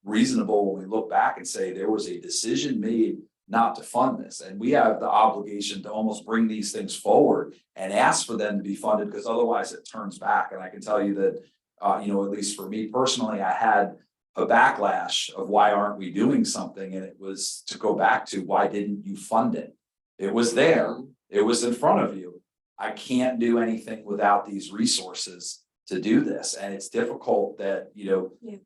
reasonable when we look back and say there was a decision made not to fund this. And we have the obligation to almost bring these things forward and ask for them to be funded, because otherwise it turns back. And I can tell you that, at least for me personally, I had a backlash of why aren't we doing something? And it was to go back to, why didn't you fund it? It was there. It was in front of you. I can't do anything without these resources to do this. And it's difficult that,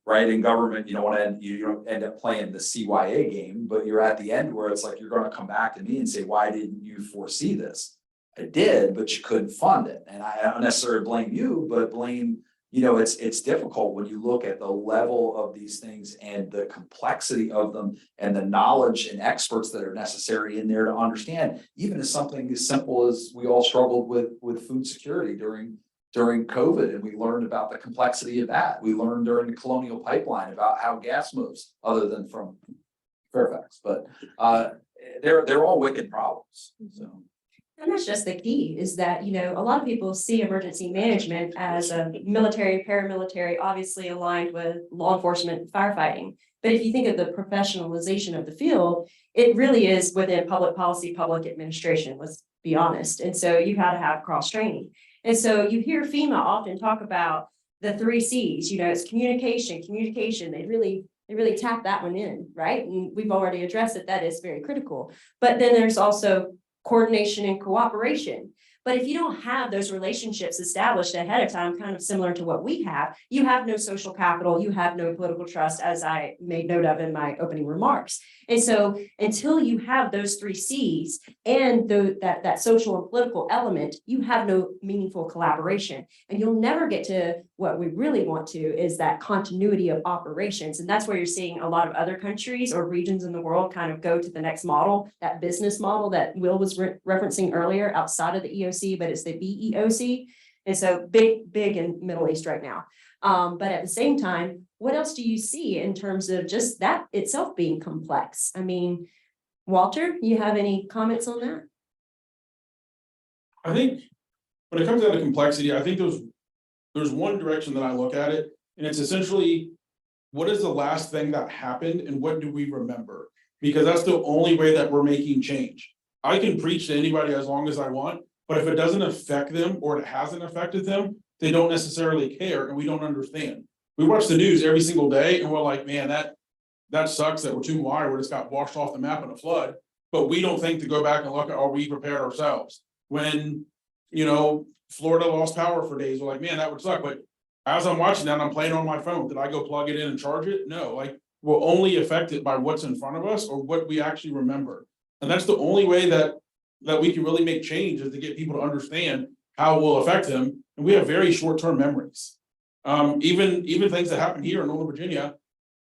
right, in government, you don't end up playing the CYA game, but you're at the end where it's like, you're going to come back to me and say, why didn't you foresee this? I did, but you couldn't fund it. And I don't necessarily blame you, but blame, it's difficult when you look at the level of these things and the complexity of them and the knowledge and experts that are necessary in there to understand, even as something as simple as we all struggled with food security during COVID, and we learned about the complexity of that. We learned during the Colonial Pipeline about how gas moves, other than from Fairfax, but they're all wicked problems. So. And that's just the key, is that, a lot of people see emergency management as a military, paramilitary, obviously aligned with law enforcement and firefighting. But if you think of the professionalization of the field, it really is within public policy, public administration, let's be honest. And so you had to have cross training. And so you hear FEMA often talk about the 3 C's, it's communication. They really tap that one in, right? And we've already addressed that is very critical. But then there's also coordination and cooperation. But if you don't have those relationships established ahead of time, kind of similar to what we have, you have no social capital, you have no political trust, as I made note of in my opening remarks. And so until you have those 3 C's and that social and political element, you have no meaningful collaboration. And you'll never get to what we really want to, is that continuity of operations. And that's where you're seeing a lot of other countries or regions in the world kind of go to the next model, that business model that Will was referencing earlier, outside of the EOC, but it's the BEOC. And so big in Middle East right now. But at the same time, what else do you see in terms of just that itself being complex? Walter, you have any comments on that? I think when it comes down to complexity, I think there's one direction that I look at it, and it's essentially, what is the last thing that happened and what do we remember? Because that's the only way that we're making change. I can preach to anybody as long as I want, but if it doesn't affect them or it hasn't affected them, they don't necessarily care, and we don't understand. We watch the news every single day and we're like, man, that sucks that we're 2 wire, just got washed off the map in a flood. But we don't think to go back and look at, are we prepared ourselves? When, Florida lost power for days, we're like, man, that would suck. But as I'm watching that, I'm playing on my phone. Did I go plug it in and charge it? No, we're only affected by what's in front of us or what we actually remember. And that's the only way that we can really make change, is to get people to understand how it will affect them. And we have very short-term memories. Even things that happen here in Northern Virginia,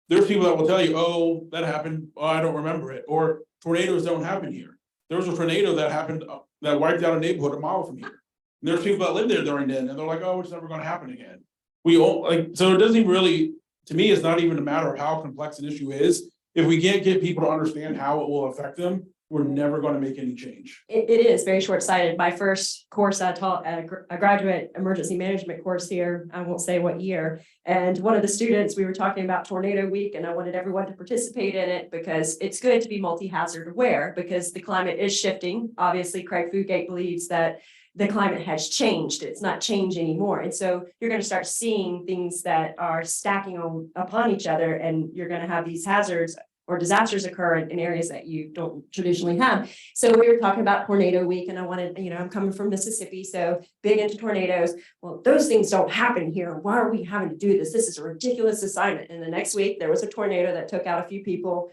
there's people that will tell you, oh, that happened, oh, I don't remember it. Or tornadoes don't happen here. There was a tornado that happened that wiped out a neighborhood a mile from here. And there's people that live there during then, and they're like, oh, it's never going to happen again. So it doesn't even really, to me, it's not even a matter of how complex an issue is. If we can't get people to understand how it will affect them, we're never going to make any change. It is very short-sighted. My first course I taught at a graduate emergency management course here, I won't say what year. And one of the students, we were talking about tornado week, and I wanted everyone to participate in it because it's good to be multi-hazard aware, because the climate is shifting. Obviously, Craig Fugate believes that the climate has changed. It's not change anymore. And so you're going to start seeing things that are stacking upon each other, and you're going to have these hazards or disasters occur in areas that you don't traditionally have. So we were talking about tornado week, and I wanted, I'm coming from Mississippi, so big into tornadoes. Well, those things don't happen here. Why are we having to do this? This is a ridiculous assignment. And the next week there was a tornado that took out a few people,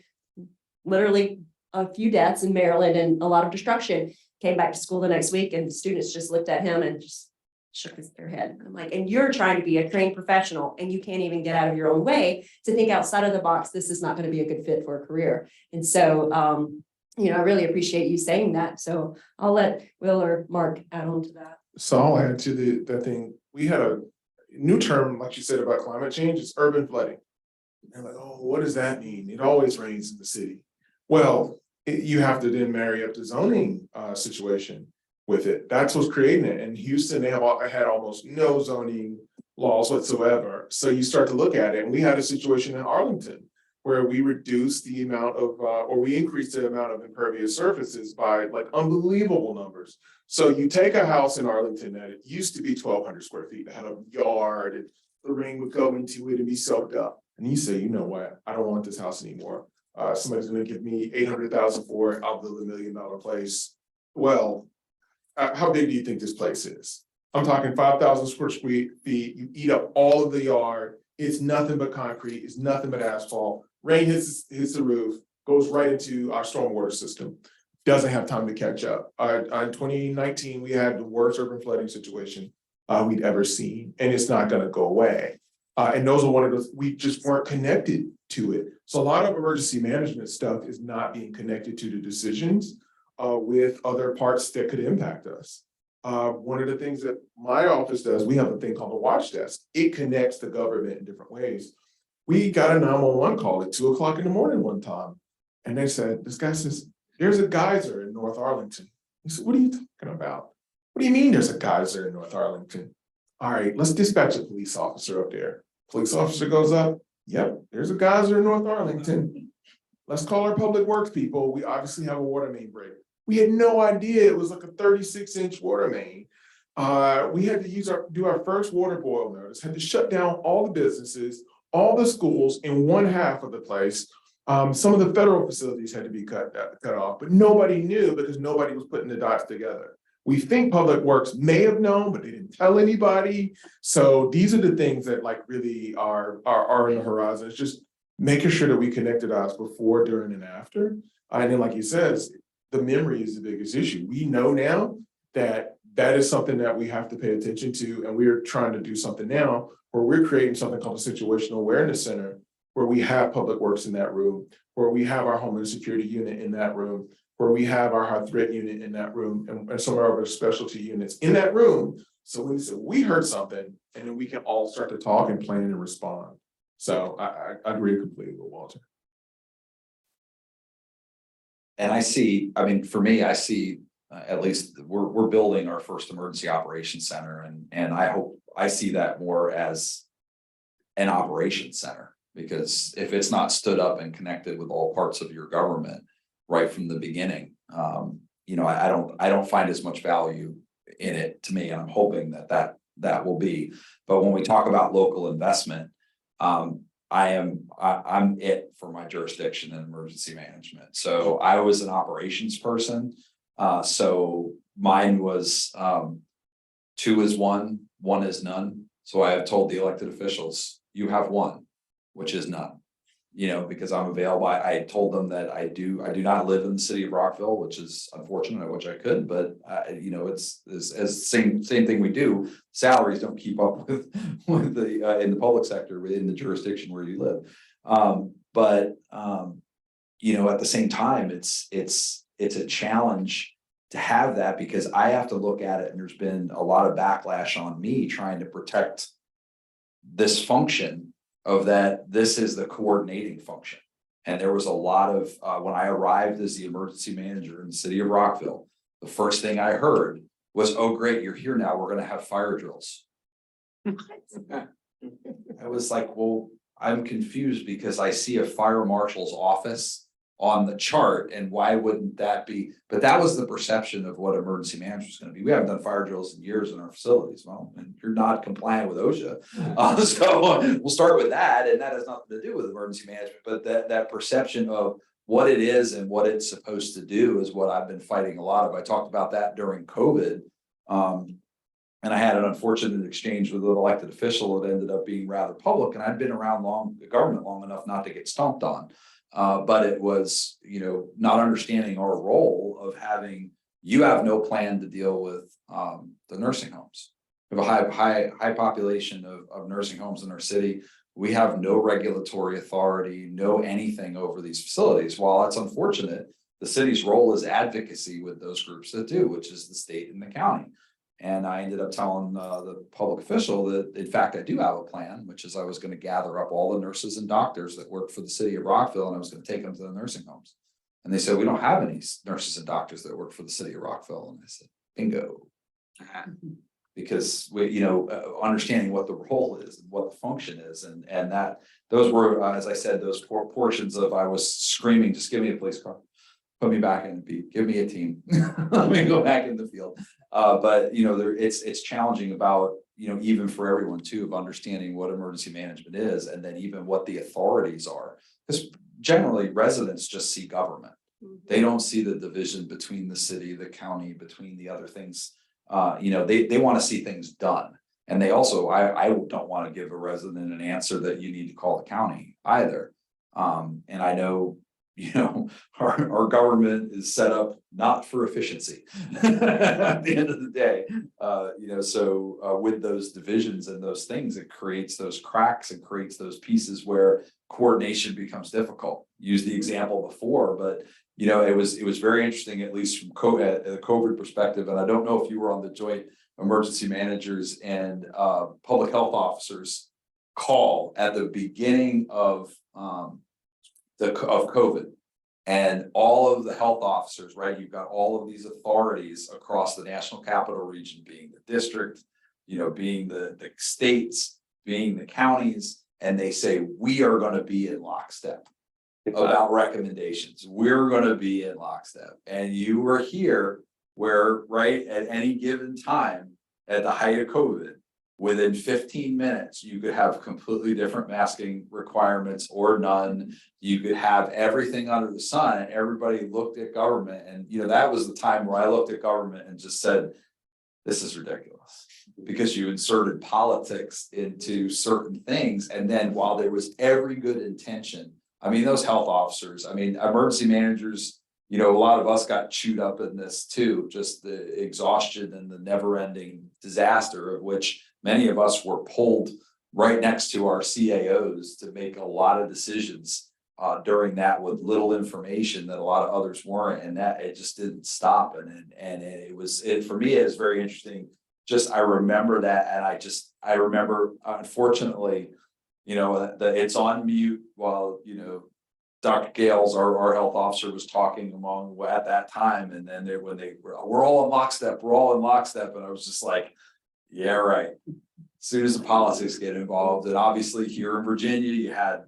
literally a few deaths in Maryland and a lot of destruction. Came back to school the next week and students just looked at him and just shook their head. I'm like, and you're trying to be a trained professional and you can't even get out of your own way to think outside of the box. This is not going to be a good fit for a career. And so, I really appreciate you saying that. So I'll let Will or Mark add on to that. So I'll add to that thing. We had a new term, like you said, about climate change, it's urban flooding. And like, oh, what does that mean? It always rains in the city. Well, you have to then marry up the zoning situation with it. That's what's creating it. In Houston, they had almost no zoning laws whatsoever. So you start to look at it, and we had a situation in Arlington where we reduced the amount of, or we increased the amount of impervious surfaces by like unbelievable numbers. So you take a house in Arlington that it used to be 1,200 square feet, it had a yard, and the rain would go into it and be soaked up. And you say, you know what, I don't want this house anymore. Somebody's gonna give me 800,000 for it, I'll build $1 million place. Well, how big do you think this place is? I'm talking 5,000 square feet, you eat up all of the yard, it's nothing but concrete, it's nothing but asphalt. Rain hits the roof, goes right into our stormwater system, doesn't have time to catch up. In 2019, we had the worst urban flooding situation we'd ever seen, and it's not gonna go away. And those are one of those, we just weren't connected to it. So a lot of emergency management stuff is not being connected to the decisions with other parts that could impact us. One of the things that my office does, we have a thing called the watch desk. It connects the government in different ways. We got a 911 call at 2 o'clock in the morning one time. And they said, this guy says, there's a geyser in North Arlington. He said, what are you talking about? What do you mean there's a geyser in North Arlington? All right, let's dispatch a police officer up there. Police officer goes up. Yep, there's a geyser in North Arlington. Let's call our public works people. We obviously have a water main break. We had no idea it was like a 36-inch water main. We had to do our first water boil notice, had to shut down all the businesses, all the schools in one half of the place. Some of the federal facilities had to be cut off, but nobody knew because nobody was putting the dots together. We think Public Works may have known, but they didn't tell anybody. So these are the things that like really are in the horizon. It's just making sure that we connected us before, during, and after. And then, like he says, the memory is the biggest issue. We know now that that is something that we have to pay attention to, and we're trying to do something now where we're creating something called a situational awareness center, where we have Public Works in that room, where we have our Homeland Security unit in that room, where we have our high threat unit in that room, and some of our specialty units in that room. So when we heard something, and then we can all start to talk and plan and respond. So I agree completely with Walter. And for me, I see, at least we're building our first emergency operations center, and I see that more as an operations center, because if it's not stood up and connected with all parts of your government right from the beginning, I don't find as much value in it to me, and I'm hoping that will be. But when we talk about local investment, I'm it for my jurisdiction in emergency management. So I was an operations person. So mine was 2 is 1, 1 is none. So I have told the elected officials, you have 1, which is none. Because I'm available. I told them that I do not live in the city of Rockville, which is unfortunate. I wish I could, but it's as same thing we do. Salaries don't keep up with the in the public sector in the jurisdiction where you live. But at the same time, it's a challenge to have that, because I have to look at it, and there's been a lot of backlash on me trying to protect this function of that. This is the coordinating function. And there was a lot of, when I arrived as the emergency manager in the city of Rockville, the first thing I heard was, oh, great, you're here now. We're going to have fire drills. I was like, well, I'm confused, because I see a fire marshal's office on the chart, and why wouldn't that be? But that was the perception of what emergency management is going to be. We haven't done fire drills in years in our facilities. Well, and you're not compliant with OSHA. So we'll start with that, and that has nothing to do with emergency management, but that perception of what it is and what it's supposed to do is what I've been fighting a lot of. I talked about that during COVID. And I had an unfortunate exchange with an elected official that ended up being rather public, and I'd been around government long enough not to get stomped on. But it was, not understanding our role of you have no plan to deal with the nursing homes. We have a high population of nursing homes in our city. We have no regulatory authority, no anything over these facilities. While that's unfortunate, the city's role is advocacy with those groups that do, which is the state and the county. And I ended up telling the public official that, in fact, I do have a plan, which is I was going to gather up all the nurses and doctors that work for the city of Rockville, and I was going to take them to the nursing homes. And they said, we don't have any nurses and doctors that work for the city of Rockville. And I said, bingo. Because we, understanding what the role is and what the function is, and that those were, as I said, those portions of I was screaming, just give me a police car. Put me back in the beat, give me a team. Let me go back in the field. But it's challenging about, even for everyone too, of understanding what emergency management is, and then even what the authorities are. Because generally residents just see government. They don't see the division between the city, the county, between the other things. They want to see things done. And they also, I don't want to give a resident an answer that you need to call the county either. And I know, our government is set up not for efficiency at the end of the day. So with those divisions and those things, it creates those cracks and creates those pieces where coordination becomes difficult. Use the example before, but it was very interesting, at least from the COVID perspective. And I don't know if you were on the joint emergency managers and public health officers call at the beginning of COVID, and all of the health officers, right? You've got all of these authorities across the national capital region, being the district, being the states, being the counties, and they say, we are going to be in lockstep about recommendations. We're going to be in lockstep. And you were here where, right, at any given time at the height of COVID, within 15 minutes, you could have completely different masking requirements or none. You could have everything under the sun, and everybody looked at government. And, that was the time where I looked at government and just said, this is ridiculous, because you inserted politics into certain things. And then while there was every good intention, those health officers, emergency managers, a lot of us got chewed up in this too, just the exhaustion and the never ending disaster of which many of us were pulled right next to our CAOs to make a lot of decisions during that with little information that a lot of others weren't, and that it just didn't stop. And it for me, it was very interesting. Just I remember that, and I remember, unfortunately, that it's on mute while Dr. Gales, our health officer, was talking at that time, and then we're all in lockstep, and I was just like, yeah, right. As soon as the politics get involved, and obviously here in Virginia, you had,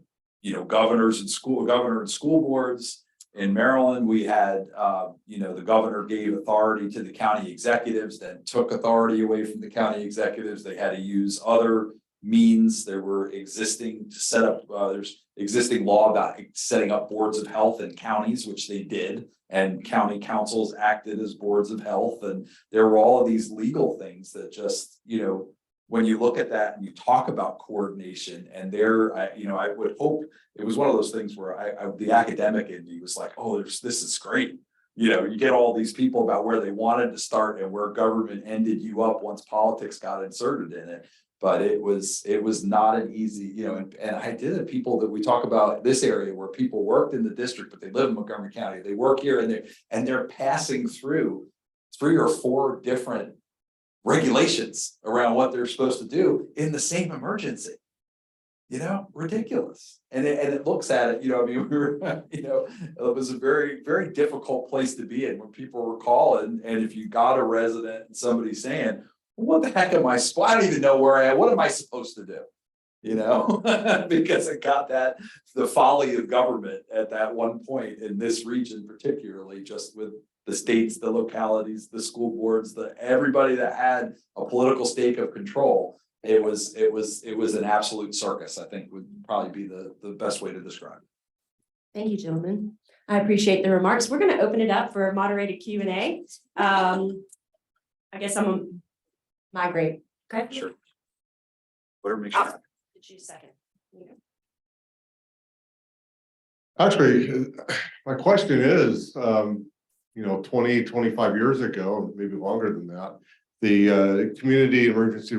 governor and school boards. In Maryland, we had, the governor gave authority to the county executives, then took authority away from the county executives. They had to use other means. There were existing to set up, there's existing law about setting up boards of health in counties, which they did, and county councils acted as boards of health. And there were all of these legal things that just, when you look at that and you talk about coordination, and I would hope it was one of those things where the academic in me was like, oh, this is great. You get all these people about where they wanted to start and where government ended you up once politics got inserted in it. But it was not an easy, and I did it. People that we talk about this area where people worked in the district, but they live in Montgomery County. They work here, and they're passing through 3 or 4 different regulations around what they're supposed to do in the same emergency. Ridiculous. And it looks at it, we were, it was a very, very difficult place to be in when people were calling. And if you got a resident and somebody saying, what the heck am I don't even know where I am. What am I supposed to do? you know, because it got the folly of government at that one point in this region, particularly just with the states, the localities, the school boards, everybody that had a political stake of control. It was an absolute circus, I think would probably be the best way to describe it. Thank you, gentlemen. I appreciate the remarks. We're going to open it up for a moderated Q&A. I guess I'm gonna migrate. Okay. Sure. Whatever makes you happy. Did you second? Actually, my question is, 20, 25 years ago, maybe longer than that, the community emergency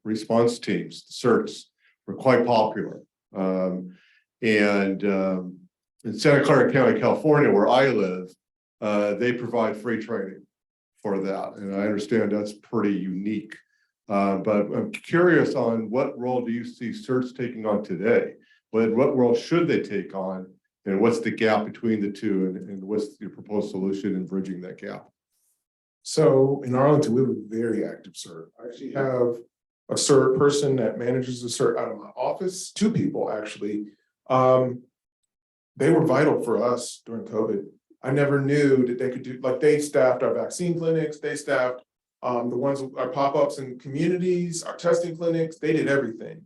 response teams, the CERTs, were quite popular. In Santa Clara County, California, where I live, they provide free training for that. And I understand that's pretty unique. But I'm curious on what role do you see CERTs taking on today? What role should they take on? And what's the gap between the two? And what's your proposed solution in bridging that gap? So in Arlington, we have a very active CERT. I actually have a CERT person that manages the CERT out of my office, 2 people actually. They were vital for us during COVID. I never knew that they could do, like they staffed our vaccine clinics, they staffed the ones, our pop-ups in communities, our testing clinics, they did everything.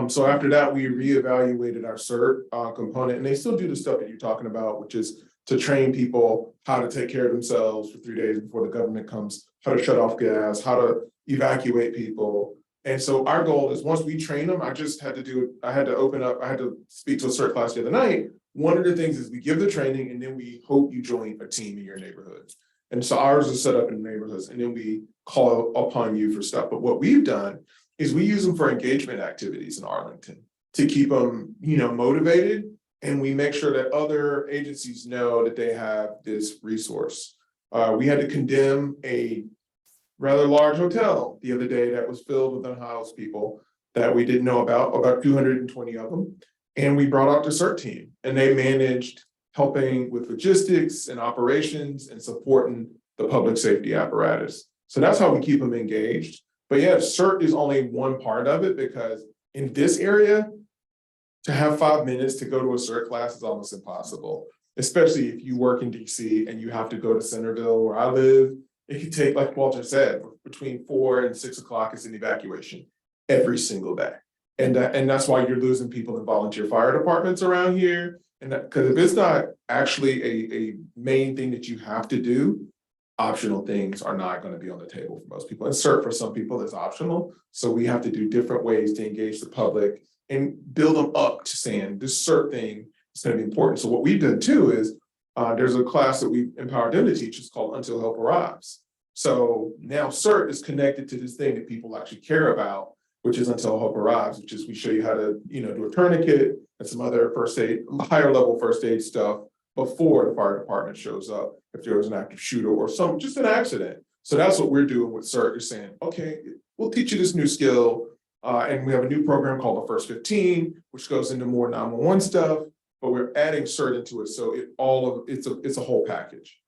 So after that, we reevaluated our CERT component, and they still do the stuff that you're talking about, which is to train people how to take care of themselves for 3 days before the government comes, how to shut off gas, how to evacuate people. And so our goal is once we train them, I had to speak to a CERT class the other night. One of the things is we give the training and then we hope you join a team in your neighborhood. And so ours is set up in neighborhoods and then we call upon you for stuff. But what we've done is we use them for engagement activities in Arlington to keep them, motivated. And we make sure that other agencies know that they have this resource. We had to condemn a rather large hotel the other day that was filled with unhoused people that we didn't know about 220 of them. And we brought out the CERT team and they managed helping with logistics and operations and supporting the public safety apparatus. So that's how we keep them engaged. But yeah, CERT is only one part of it because in this area, to have 5 minutes to go to a CERT class is almost impossible, especially if you work in DC and you have to go to Centerville where I live. It could take, like Walter said, between 4 and 6 o'clock is an evacuation every single day. And that's why you're losing people in volunteer fire departments around here. And because if it's not actually a main thing that you have to do, optional things are not going to be on the table for most people. And CERT for some people is optional. So we have to do different ways to engage the public and build them up to saying this CERT thing is going to be important. So what we've done too is there's a class that we empowered them to teach. It's called Until Help Arrives. So now CERT is connected to this thing that people actually care about, which is Until Help Arrives, which is we show you how to, do a tourniquet and some other first aid, higher level first aid stuff before the fire department shows up if there was an active shooter or just an accident. So that's what we're doing with CERT. You're saying, okay, we'll teach you this new skill. And we have a new program called the First 15, which goes into more 911 stuff, but we're adding CERT into it. So it's a whole package.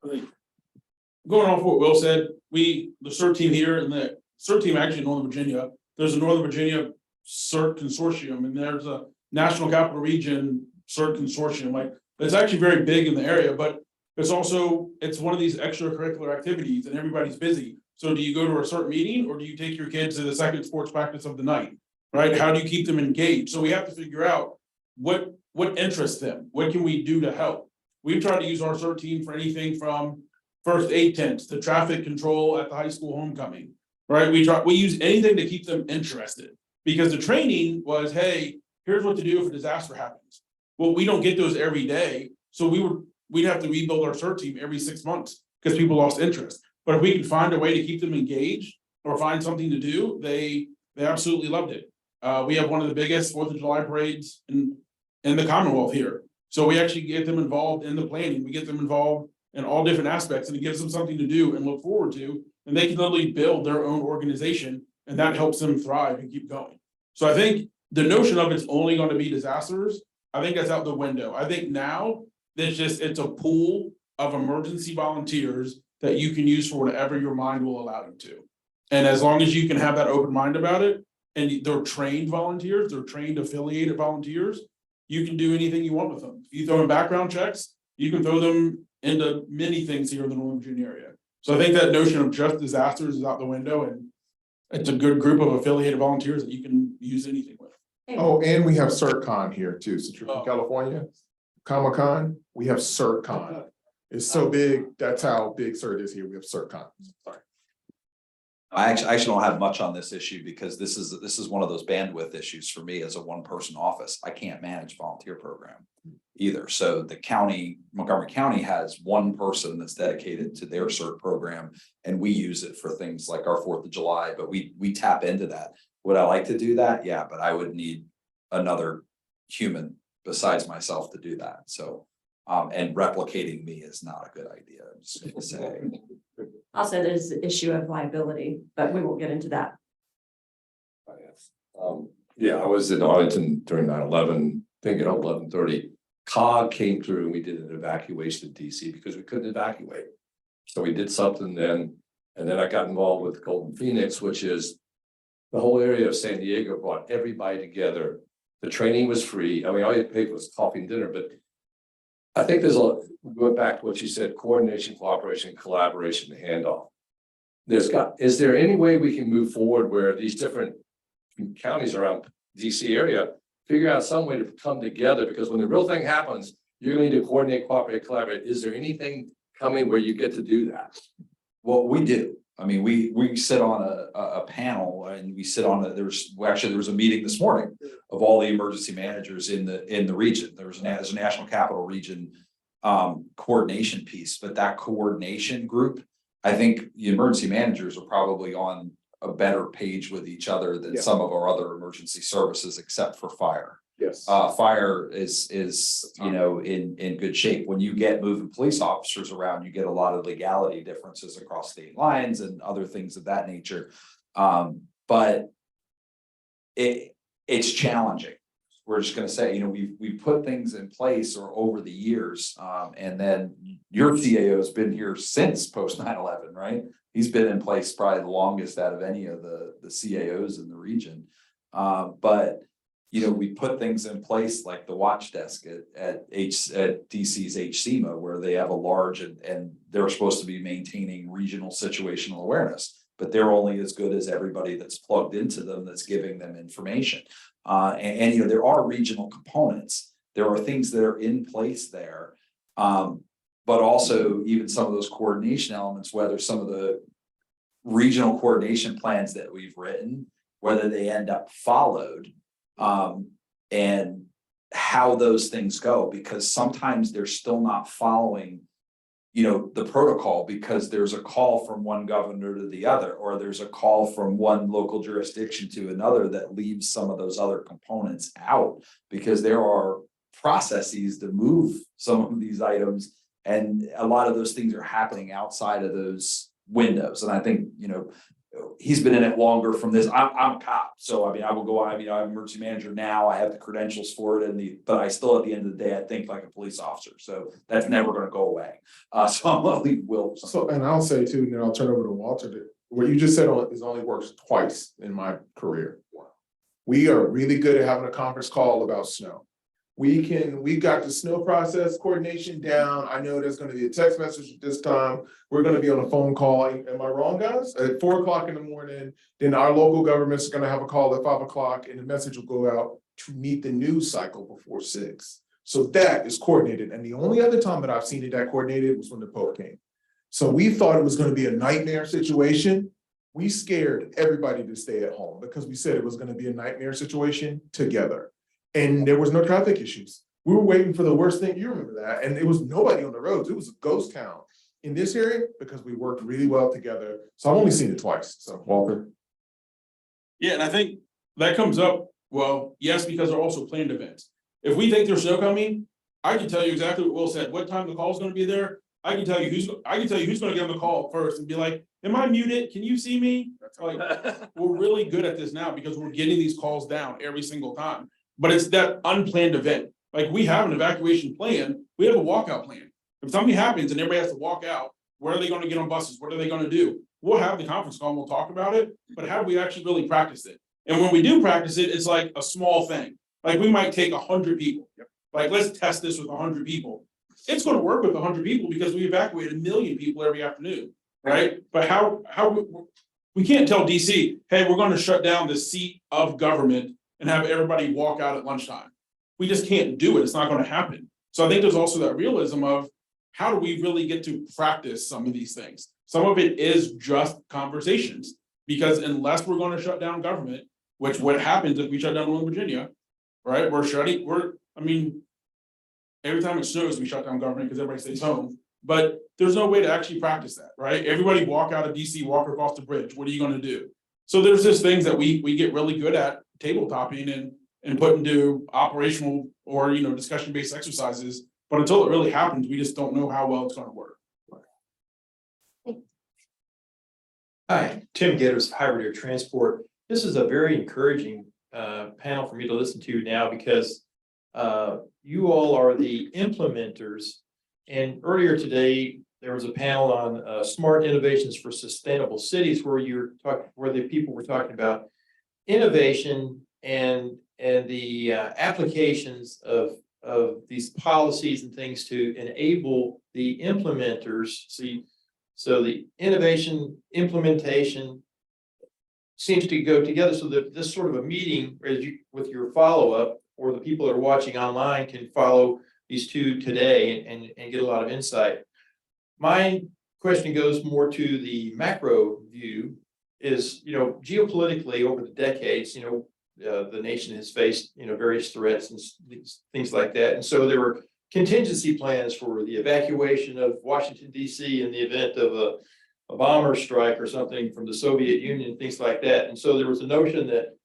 Going off what Will said, the CERT team here and the CERT team actually in Northern Virginia, there's a Northern Virginia CERT consortium and there's a National Capital Region CERT consortium. Like it's actually very big in the area, but it's one of these extracurricular activities and everybody's busy. So do you go to a CERT meeting or do you take your kids to the second sports practice of the night, right? How do you keep them engaged? So we have to figure out what interests them. What can we do to help? We've tried to use our CERT team for anything from first aid tents to traffic control at the high school homecoming, right? We use anything to keep them interested because the training was, hey, here's what to do if a disaster happens. Well, we don't get those every day. So we'd have to rebuild our CERT team every 6 months because people lost interest. But if we can find a way to keep them engaged or find something to do, they absolutely loved it. We have one of the biggest 4th of July parades in the Commonwealth here. So we actually get them involved in the planning. We get them involved in all different aspects and it gives them something to do and look forward to. And they can literally build their own organization and that helps them thrive and keep going. So I think the notion of it's only going to be disasters, I think that's out the window. I think now it's a pool of emergency volunteers that you can use for whatever your mind will allow you to. And as long as you can have that open mind about it, and they're trained volunteers, they're trained affiliated volunteers, you can do anything you want with them. You throw in background checks, you can throw them into many things here in the Northern Virginia area. So I think that notion of just disasters is out the window, and it's a good group of affiliated volunteers that you can use anything with. Oh, and we have CertCon here too, since you're Oh. from California. Comic-Con, we have CertCon. It's so big, that's how big CERT is here, we have CertCon. Sorry. I actually don't have much on this issue because this is one of those bandwidth issues for me as a one-person office. I can't manage volunteer program either. So the county, Montgomery County has one person that's dedicated to their CERT program, and we use it for things like our 4th of July, but we tap into that. Would I like to do that? Yeah, but I would need another human besides myself to do that. So, and replicating me is not a good idea, I'm just gonna say. Also, there's the issue of liability, but we won't get into that. Yeah, I was in Arlington during 9/11, thinking of 11:30. COG came through and we did an evacuation of DC because we couldn't evacuate. So we did something then, and then I got involved with Golden Phoenix, which is the whole area of San Diego brought everybody together. The training was free. I mean, all you paid was coffee and dinner, but I think there's going back to what you said, coordination, cooperation, collaboration, handoff. Is there any way we can move forward where these different counties around DC area figure out some way to come together? Because when the real thing happens, you're going to need to coordinate, cooperate, collaborate. Is there anything coming where you get to do that? Well, we do. I mean, we sit on a panel, and we sit on there was a meeting this morning of all the emergency managers in the region. There's a national capital region coordination piece, but that coordination group, I think the emergency managers are probably on a better page with each other than some of our other emergency services, except for fire. Yes. Fire is in good shape. When you get moving police officers around, you get a lot of legality differences across state lines and other things of that nature. But it's challenging. We're just going to say, we put things in place or over the years, and then your CAO has been here since post 9/11, right? He's been in place probably the longest out of any of the CAOs in the region. But we put things in place like the watch desk at DC's HCMA, where they have a large and they're supposed to be maintaining regional situational awareness, but they're only as good as everybody that's plugged into them that's giving them information. And there are regional components. There are things that are in place there. But also even some of those coordination elements, whether some of the regional coordination plans that we've written, whether they end up followed, and how those things go, because sometimes they're still not following, the protocol, because there's a call from one governor to the other, or there's a call from one local jurisdiction to another that leaves some of those other components out, because there are processes to move some of these items, and a lot of those things are happening outside of those windows. And I think, he's been in it longer from this. I'm a cop, so I will go. I'm an emergency manager now. I have the credentials for it, but I still, at the end of the day, I think like a police officer. So that's never going to go away. So I'm going to leave Will. So, and I'll say too, and then I'll turn over to Walter, that what you just said is only works twice in my career. We are really good at having a conference call about snow. We got the snow process coordination down. I know there's going to be a text message at this time. We're going to be on a phone call. Am I wrong, guys? At 4 o'clock in the morning, then our local government's going to have a call at 5 o'clock, and the message will go out to meet the news cycle before 6. So that is coordinated. And the only other time that I've seen it that coordinated was when the Pope came. So we thought it was going to be a nightmare situation. We scared everybody to stay at home because we said it was going to be a nightmare situation together. And there was no traffic issues. We were waiting for the worst thing. You remember that. And it was nobody on the roads. It was a ghost town in this area because we worked really well together. So I've only seen it twice. So Walter. Yeah, and I think that comes up, well, yes, because they're also planned events. If we think there's snow coming, I can tell you exactly what Will said, what time the call is going to be there. I can tell you who's going to get on the call first and be like, am I muted? Can you see me? Like, we're really good at this now because we're getting these calls down every single time. But it's that unplanned event. Like, we have an evacuation plan, we have a walkout plan. If something happens and everybody has to walk out, where are they going to get on buses? What are they going to do? We'll have the conference call and we'll talk about it, but have we actually really practiced it? And when we do practice it, it's like a small thing. Like we might take 100 people. Like, let's test this with 100 people. It's gonna work with 100 people because we evacuate 1 million people every afternoon, right? But how we can't tell DC, hey, we're gonna shut down the seat of government and have everybody walk out at lunchtime. We just can't do it. It's not gonna happen. So I think there's also that realism of how do we really get to practice some of these things? Some of it is just conversations, because unless we're gonna shut down government, which what happens if we shut down Northern Virginia, right? Every time it snows, we shut down government because everybody stays home, but there's no way to actually practice that, right? Everybody walk out of DC, walk across the bridge. What are you gonna do? So there's just things that we get really good at tabletopping and put into operational or, discussion-based exercises. But until it really happens, we just don't know how well it's gonna work. Hi, Tim Gitters, Hybrid Air Transport. This is a very encouraging panel for me to listen to now because you all are the implementers. And earlier today, there was a panel on smart innovations for sustainable cities where the people were talking about innovation and the applications of these policies and things to enable the implementers. So the innovation implementation seems to go together so that this sort of a meeting with your follow-up, or the people that are watching online can follow these two today and get a lot of insight. My question goes more to the macro view is, geopolitically over the decades, the nation has faced, various threats and things like that. And so there were contingency plans for the evacuation of Washington, D.C. in the event of a bomber strike or something from the Soviet Union, things like that. And so there was a notion that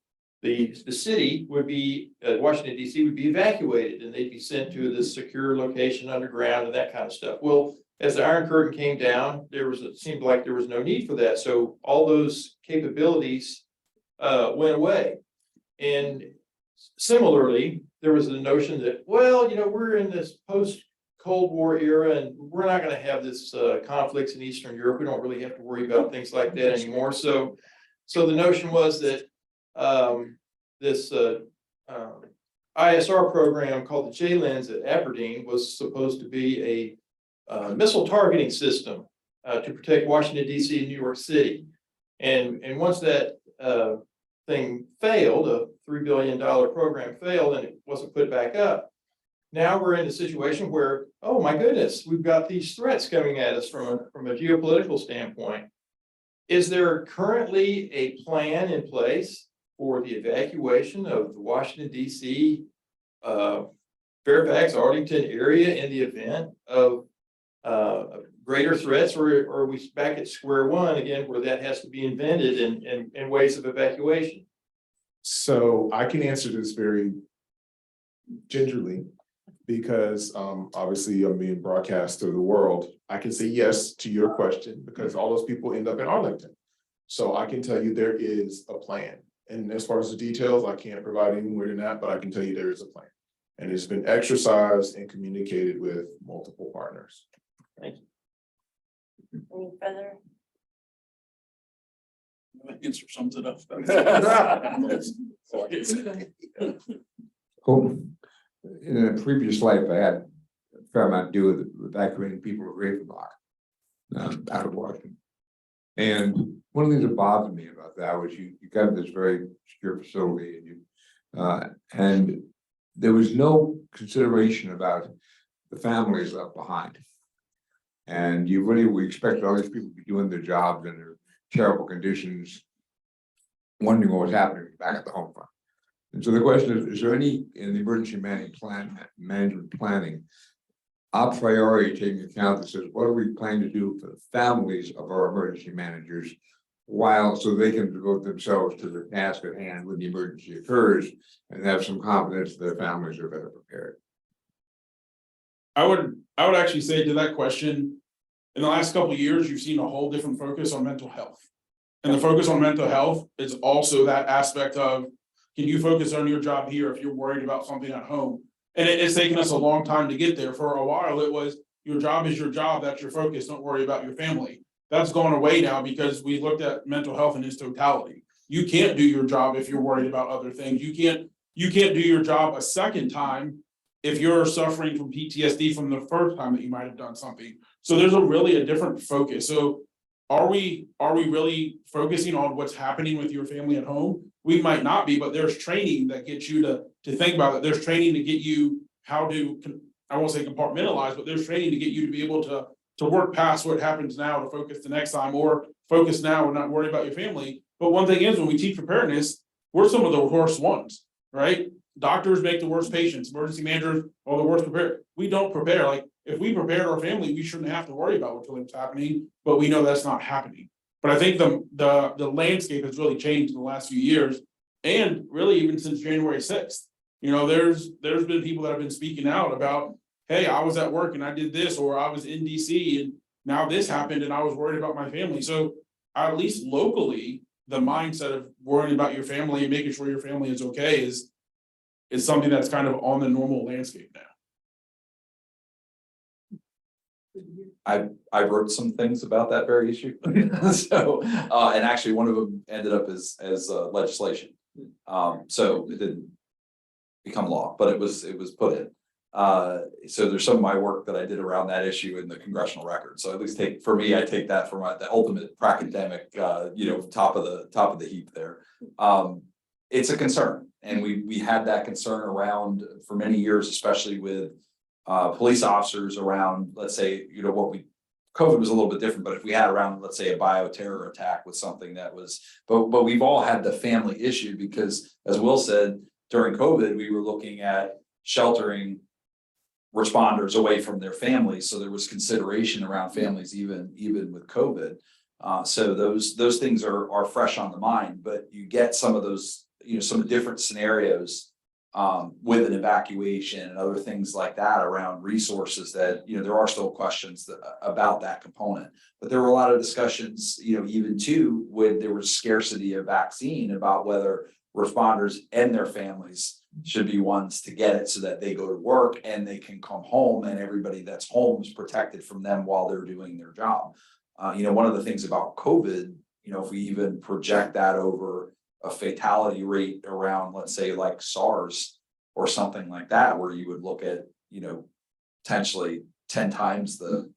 the city would be, Washington, D.C. would be evacuated and they'd be sent to this secure location underground and that kind of stuff. Well, as the Iron Curtain came down, it seemed like there was no need for that. So all those capabilities went away. And similarly, there was the notion that, well, we're in this post-Cold War era and we're not going to have this conflicts in Eastern Europe. We don't really have to worry about things like that anymore. So the notion was that this ISR program called the J-Lens at Aberdeen was supposed to be a missile targeting system to protect Washington, D.C. and New York City. And once that thing failed, a $3 billion program failed and it wasn't put back up. Now we're in a situation where, oh my goodness, we've got these threats coming at us from a geopolitical standpoint. Is there currently a plan in place for the evacuation of the Washington, D.C., Fairfax, Arlington area in the event of greater threats, or are we back at square one again, where that has to be invented in ways of evacuation? So I can answer this very gingerly because obviously I'm being broadcast to the world. I can say yes to your question because all those people end up in Arlington. So I can tell you there is a plan. And as far as the details, I can't provide any more than that, but I can tell you there is a plan. And it's been exercised and communicated with multiple partners. Thank you. Any further? That answer sums it up. Oh, in a previous life, I had a fair amount to do with evacuating people of Ravenlock out of Washington. And one of the things that bothered me about that was you got this very secure facility and there was no consideration about the families left behind. And we expected all these people to be doing their jobs in their terrible conditions, wondering what was happening back at the home front. And so the question is there any in the emergency management planning, a priority taking account that says, what are we planning to do for the families of our emergency managers so they can devote themselves to the task at hand when the emergency occurs and have some confidence that their families are better prepared? I would actually say to that question, in the last couple of years, you've seen a whole different focus on mental health. And the focus on mental health is also that aspect of, can you focus on your job here if you're worried about something at home? And it's taken us a long time to get there. For a while, it was your job is your job, that's your focus, don't worry about your family. That's gone away now because we looked at mental health in its totality. you can't do your job if you're worried about other things. You can't do your job a second time if you're suffering from PTSD from the first time that you might have done something. So there's a different focus. So are we really focusing on what's happening with your family at home? We might not be, but there's training that gets you to think about it. There's training to get you how to, I won't say compartmentalize, but there's training to get you to be able to work past what happens now to focus the next time, or focus now and not worry about your family. But one thing is, when we teach preparedness, we're some of the worst ones, right? Doctors make the worst patients, emergency managers are the worst prepared. We don't prepare. Like, if we prepared our family, we shouldn't have to worry about what's happening, but we know that's not happening. But I think the landscape has really changed in the last few years, and really even since January 6th. You know, there's been people that have been speaking out about, hey, I was at work and I did this, or I was in DC and now this happened and I was worried about my family. So at least locally, the mindset of worrying about your family and making sure your family is okay is something that's kind of on the normal landscape now. I wrote some things about that very issue. So, and actually one of them ended up as legislation. So it didn't become law, but it was put in. So there's some of my work that I did around that issue in the congressional record. So at least I take that for the ultimate academic, top of the heap there. It's a concern, and we had that concern around for many years, especially with police officers around, let's say, COVID was a little bit different, but if we had around, let's say, a bioterror attack with something that was, but we've all had the family issue because, as Will said, during COVID, we were looking at sheltering responders away from their families. So there was consideration around families, even with COVID. So those things are fresh on the mind, but you get some of those, some different scenarios with an evacuation and other things like that around resources that, there are still questions about that component. But there were a lot of discussions, even too, when there was scarcity of vaccine about whether responders and their families should be ones to get it so that they go to work and they can come home and everybody that's home is protected from them while they're doing their job. One of the things about COVID, if we even project that over a fatality rate around, let's say, like SARS or something like that, where you would look at, potentially 10 times the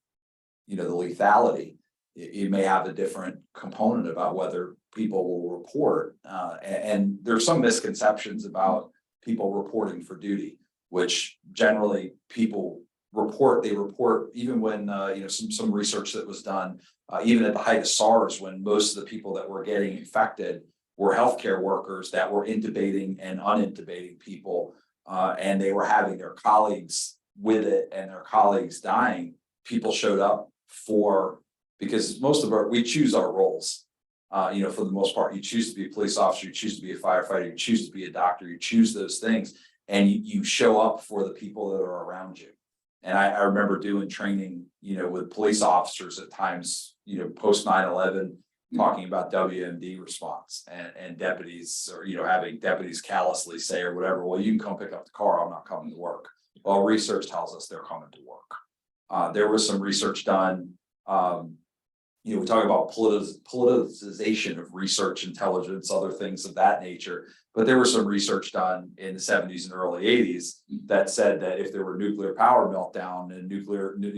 lethality, you may have a different component about whether people will report. And there's some misconceptions about people reporting for duty, which generally people report. They report even when, some research that was done, even at the height of SARS, when most of the people that were getting infected were healthcare workers that were intubating and unintubating people, and they were having their colleagues with it and their colleagues dying. People showed up because we choose our roles. For the most part, you choose to be a police officer, you choose to be a firefighter, you choose to be a doctor, you choose those things, and you show up for the people that are around you. And I remember doing training, with police officers at times, post 9/11, talking about WMD response and deputies, or, having deputies callously say or whatever, well, you can come pick up the car, I'm not coming to work. Well, research tells us they're coming to work. There was some research done, we talk about politicization of research, intelligence, other things of that nature. But there was some research done in the 70s and early 80s that said that if there were nuclear power meltdown and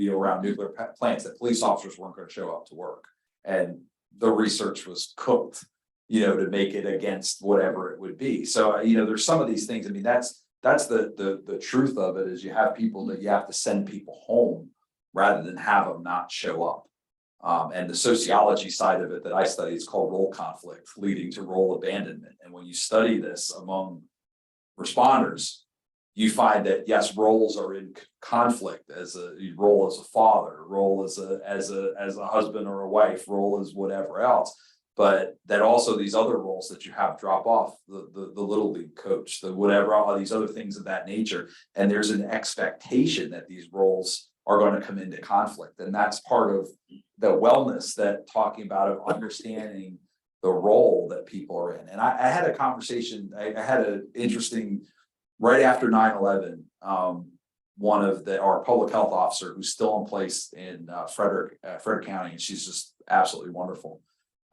around nuclear plants, that police officers weren't going to show up to work. And the research was cooked, to make it against whatever it would be. So, there's some of these things. I mean, that's the truth of it, is you have people that you have to send people home rather than have them not show up. And the sociology side of it that I study is called role conflict, leading to role abandonment. And when you study this among responders, you find that yes, roles are in conflict, as a role as a father, role as a husband or a wife, role as whatever else. But that also these other roles that you have drop off, the little league coach, the whatever, all these other things of that nature. And there's an expectation that these roles are going to come into conflict. And that's part of the wellness that talking about, of understanding the role that people are in. And I had a conversation, I had an interesting, right after 9/11, one of our public health officer who's still in place in Frederick County, and she's just absolutely wonderful.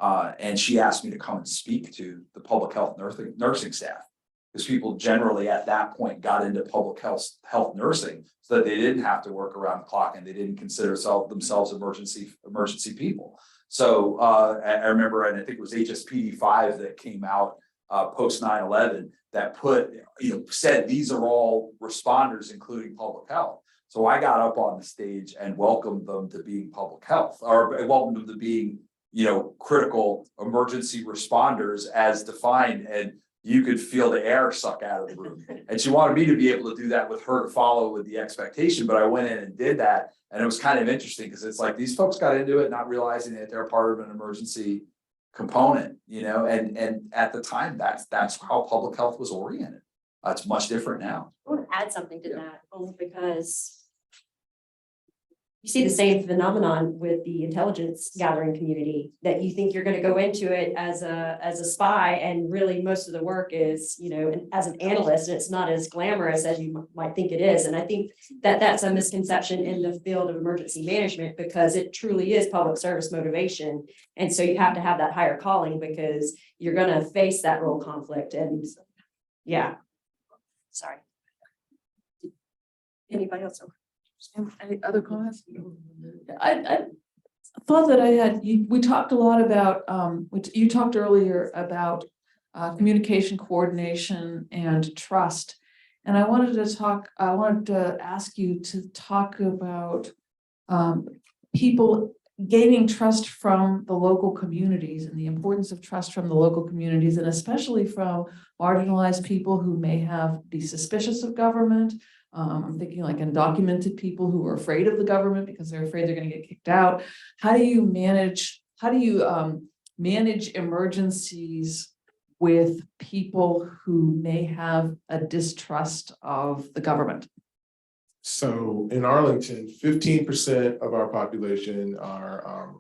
And she asked me to come and speak to the public health nursing staff. Because people generally at that point got into public health nursing so that they didn't have to work around the clock and they didn't consider themselves emergency people. So I remember, and I think it was HSPD 5 that came out post 9/11 that said these are all responders, including public health. So I got up on the stage and welcomed them to being public health, or I welcomed them to being, critical emergency responders as defined, and you could feel the air suck out of the room. And she wanted me to be able to do that with her to follow with the expectation, but I went in and did that. And it was kind of interesting because it's like these folks got into it, not realizing that they're part of an emergency component, and at the time, that's how public health was oriented. It's much different now. I want to add something to that, only because you see the same phenomenon with the intelligence gathering community, that you think you're going to go into it as a spy, and really most of the work is, as an analyst, and it's not as glamorous as you might think it is. And I think that that's a misconception in the field of emergency management, because it truly is public service motivation. And so you have to have that higher calling, because you're going to face that role conflict. And yeah. Sorry. Anybody else? Any other comments? I thought that we talked a lot about, you talked earlier about communication, coordination, and trust. And I wanted to ask you to talk about people gaining trust from the local communities, and the importance of trust from the local communities, and especially from marginalized people who may be suspicious of government. I'm thinking like undocumented people who are afraid of the government because they're afraid they're going to get kicked out. How do you manage emergencies with people who may have a distrust of the government? So in Arlington, 15% of our population are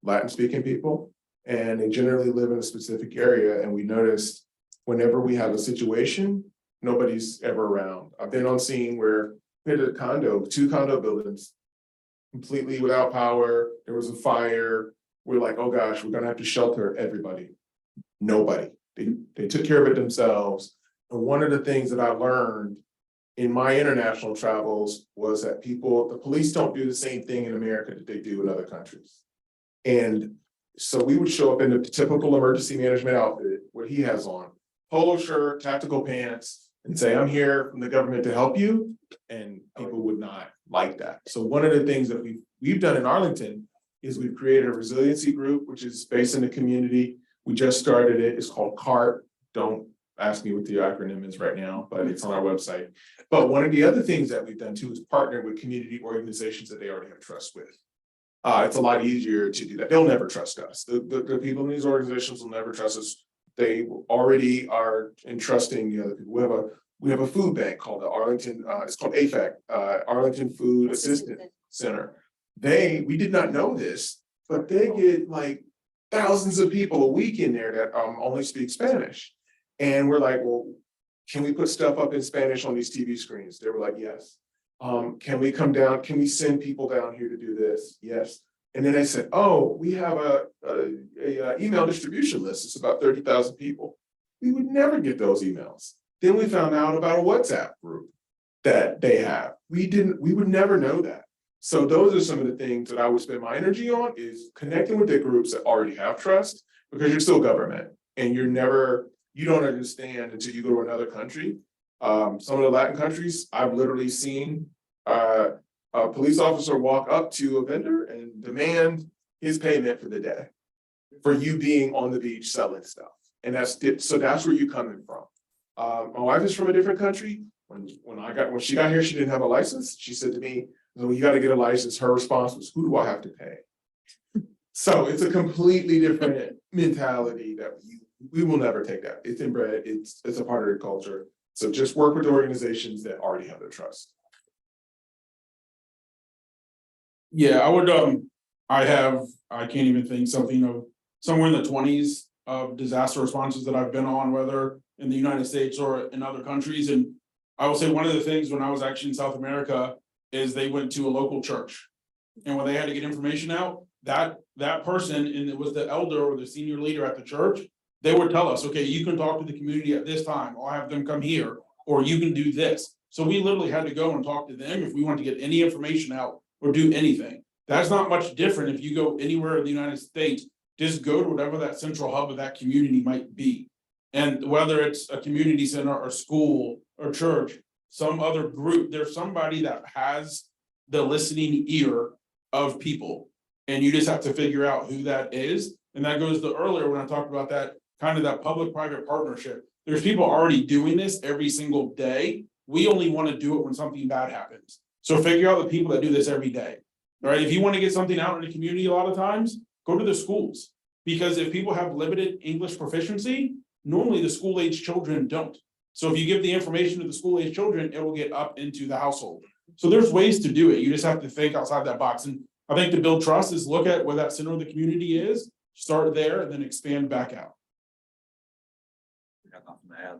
Latin speaking people, and they generally live in a specific area. And we noticed whenever we have a situation, nobody's ever around. I've been on scene where we had two condo buildings, completely without power. There was a fire. We're like, oh gosh, we're gonna have to shelter everybody. Nobody. They took care of it themselves. And one of the things that I learned in my international travels was that the police don't do the same thing in America that they do in other countries. And so we would show up in the typical emergency management outfit, what he has on, polo shirt, tactical pants, and say, I'm here from the government to help you. And people would not like that. So one of the things that we've done in Arlington is we've created a resiliency group, which is based in the community. We just started it. It's called CART. Don't ask me what the acronym is right now, but it's on our website. But one of the other things that we've done too is partner with community organizations that they already have trust with. It's a lot easier to do that. They'll never trust us. The people in these organizations will never trust us. They already are entrusting the other people. We have a food bank called the Arlington, it's called AFAC, Arlington Food Assistance Center. We did not know this, but they get like thousands of people a week in there that only speak Spanish. And we're like, well, can we put stuff up in Spanish on these TV screens? They were like, yes. Can we come down? Can we send people down here to do this? Yes. And then they said, oh, we have a email distribution list. It's about 30,000 people. We would never get those emails. Then we found out about a WhatsApp group that they have. We would never know that. So those are some of the things that I would spend my energy on, is connecting with the groups that already have trust, because you're still government and you don't understand until you go to another country. Some of the Latin countries, I've literally seen a police officer walk up to a vendor and demand his payment for the day for you being on the beach selling stuff. And that's where you're coming from. My wife is from a different country. When she got here, she didn't have a license. She said to me, "No, you got to get a license." Her response was, "Who do I have to pay?" So it's a completely different mentality that we will never take that. It's inbred. It's a part of the culture. So just work with organizations that already have their trust. Yeah, I would, I can't even think something of somewhere in the 20s of disaster responses that I've been on, whether in the United States or in other countries. And I will say one of the things when I was actually in South America is they went to a local church. And when they had to get information out, that person, and it was the elder or the senior leader at the church, they would tell us, okay, you can talk to the community at this time, I'll have them come here, or you can do this. So we literally had to go and talk to them if we wanted to get any information out or do anything. That's not much different if you go anywhere in the United States, just go to whatever that central hub of that community might be. And whether it's a community center or school or church, some other group, there's somebody that has the listening ear of people. And you just have to figure out who that is. And that goes to earlier when I talked about that kind of that public-private partnership. There's people already doing this every single day. We only want to do it when something bad happens. So figure out the people that do this every day. All right, if you want to get something out in the community, a lot of times, go to the schools. Because if people have limited English proficiency, normally the school-age children don't. So if you give the information to the school-age children, it will get up into the household. So there's ways to do it. You just have to think outside that box. And I think to build trust is look at where that center of the community is, start there, and then expand back out. Got nothing to add.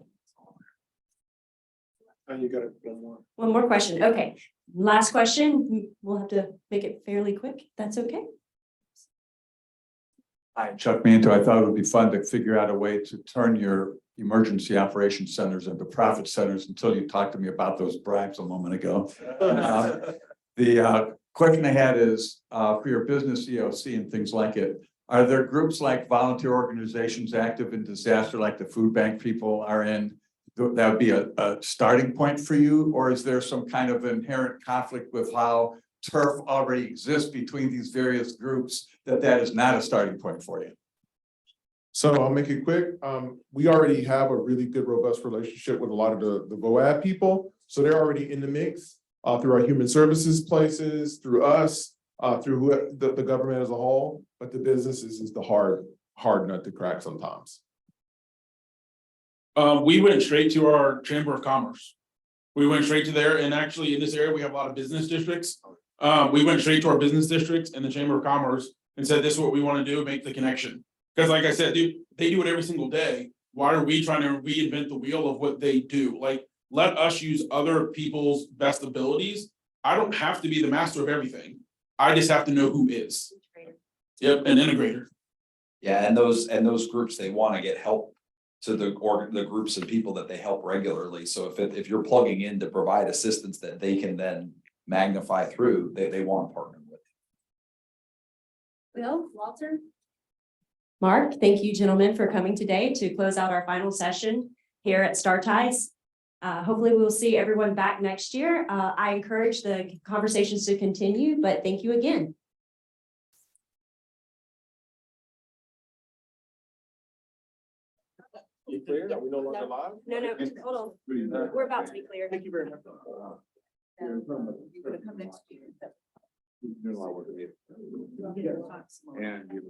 And you got one more. One more question. Okay, last question. We'll have to make it fairly quick. That's okay. Hi, Chuck Manto. I thought it would be fun to figure out a way to turn your emergency operations centers into profit centers until you talked to me about those bribes a moment ago. The question I had is for your business EOC and things like it, are there groups like volunteer organizations active in disaster like the food bank people are in? That would be a starting point for you, or is there some kind of inherent conflict with how turf already exists between these various groups that is not a starting point for you? So I'll make it quick. We already have a really good, robust relationship with a lot of the VOAB people. So they're already in the mix through our human services places, through us, through the government as a whole. But the businesses is the hard nut to crack sometimes. We went straight to our Chamber of Commerce. We went straight to there, and actually in this area, we have a lot of business districts. We went straight to our business districts and the Chamber of Commerce and said, this is what we want to do, make the connection. Because like I said, dude, they do it every single day. Why are we trying to reinvent the wheel of what they do? Like, let us use other people's best abilities. I don't have to be the master of everything. I just have to know who is. Yep, an integrator. Yeah, and those groups, they want to get help to the groups and people that they help regularly. So if you're plugging in to provide assistance that they can then magnify through, they want to partner with. Bill, Walter? Mark, thank you, gentlemen, for coming today to close out our final session here at Star Ties. Hopefully we'll see everyone back next year. I encourage the conversations to continue, but thank you again. You clear? Are we no longer live? No, hold on. We're about to be clear. Thank you very much. You're gonna come next year. Doing a lot of work with you. You'll get to talk some more. And you.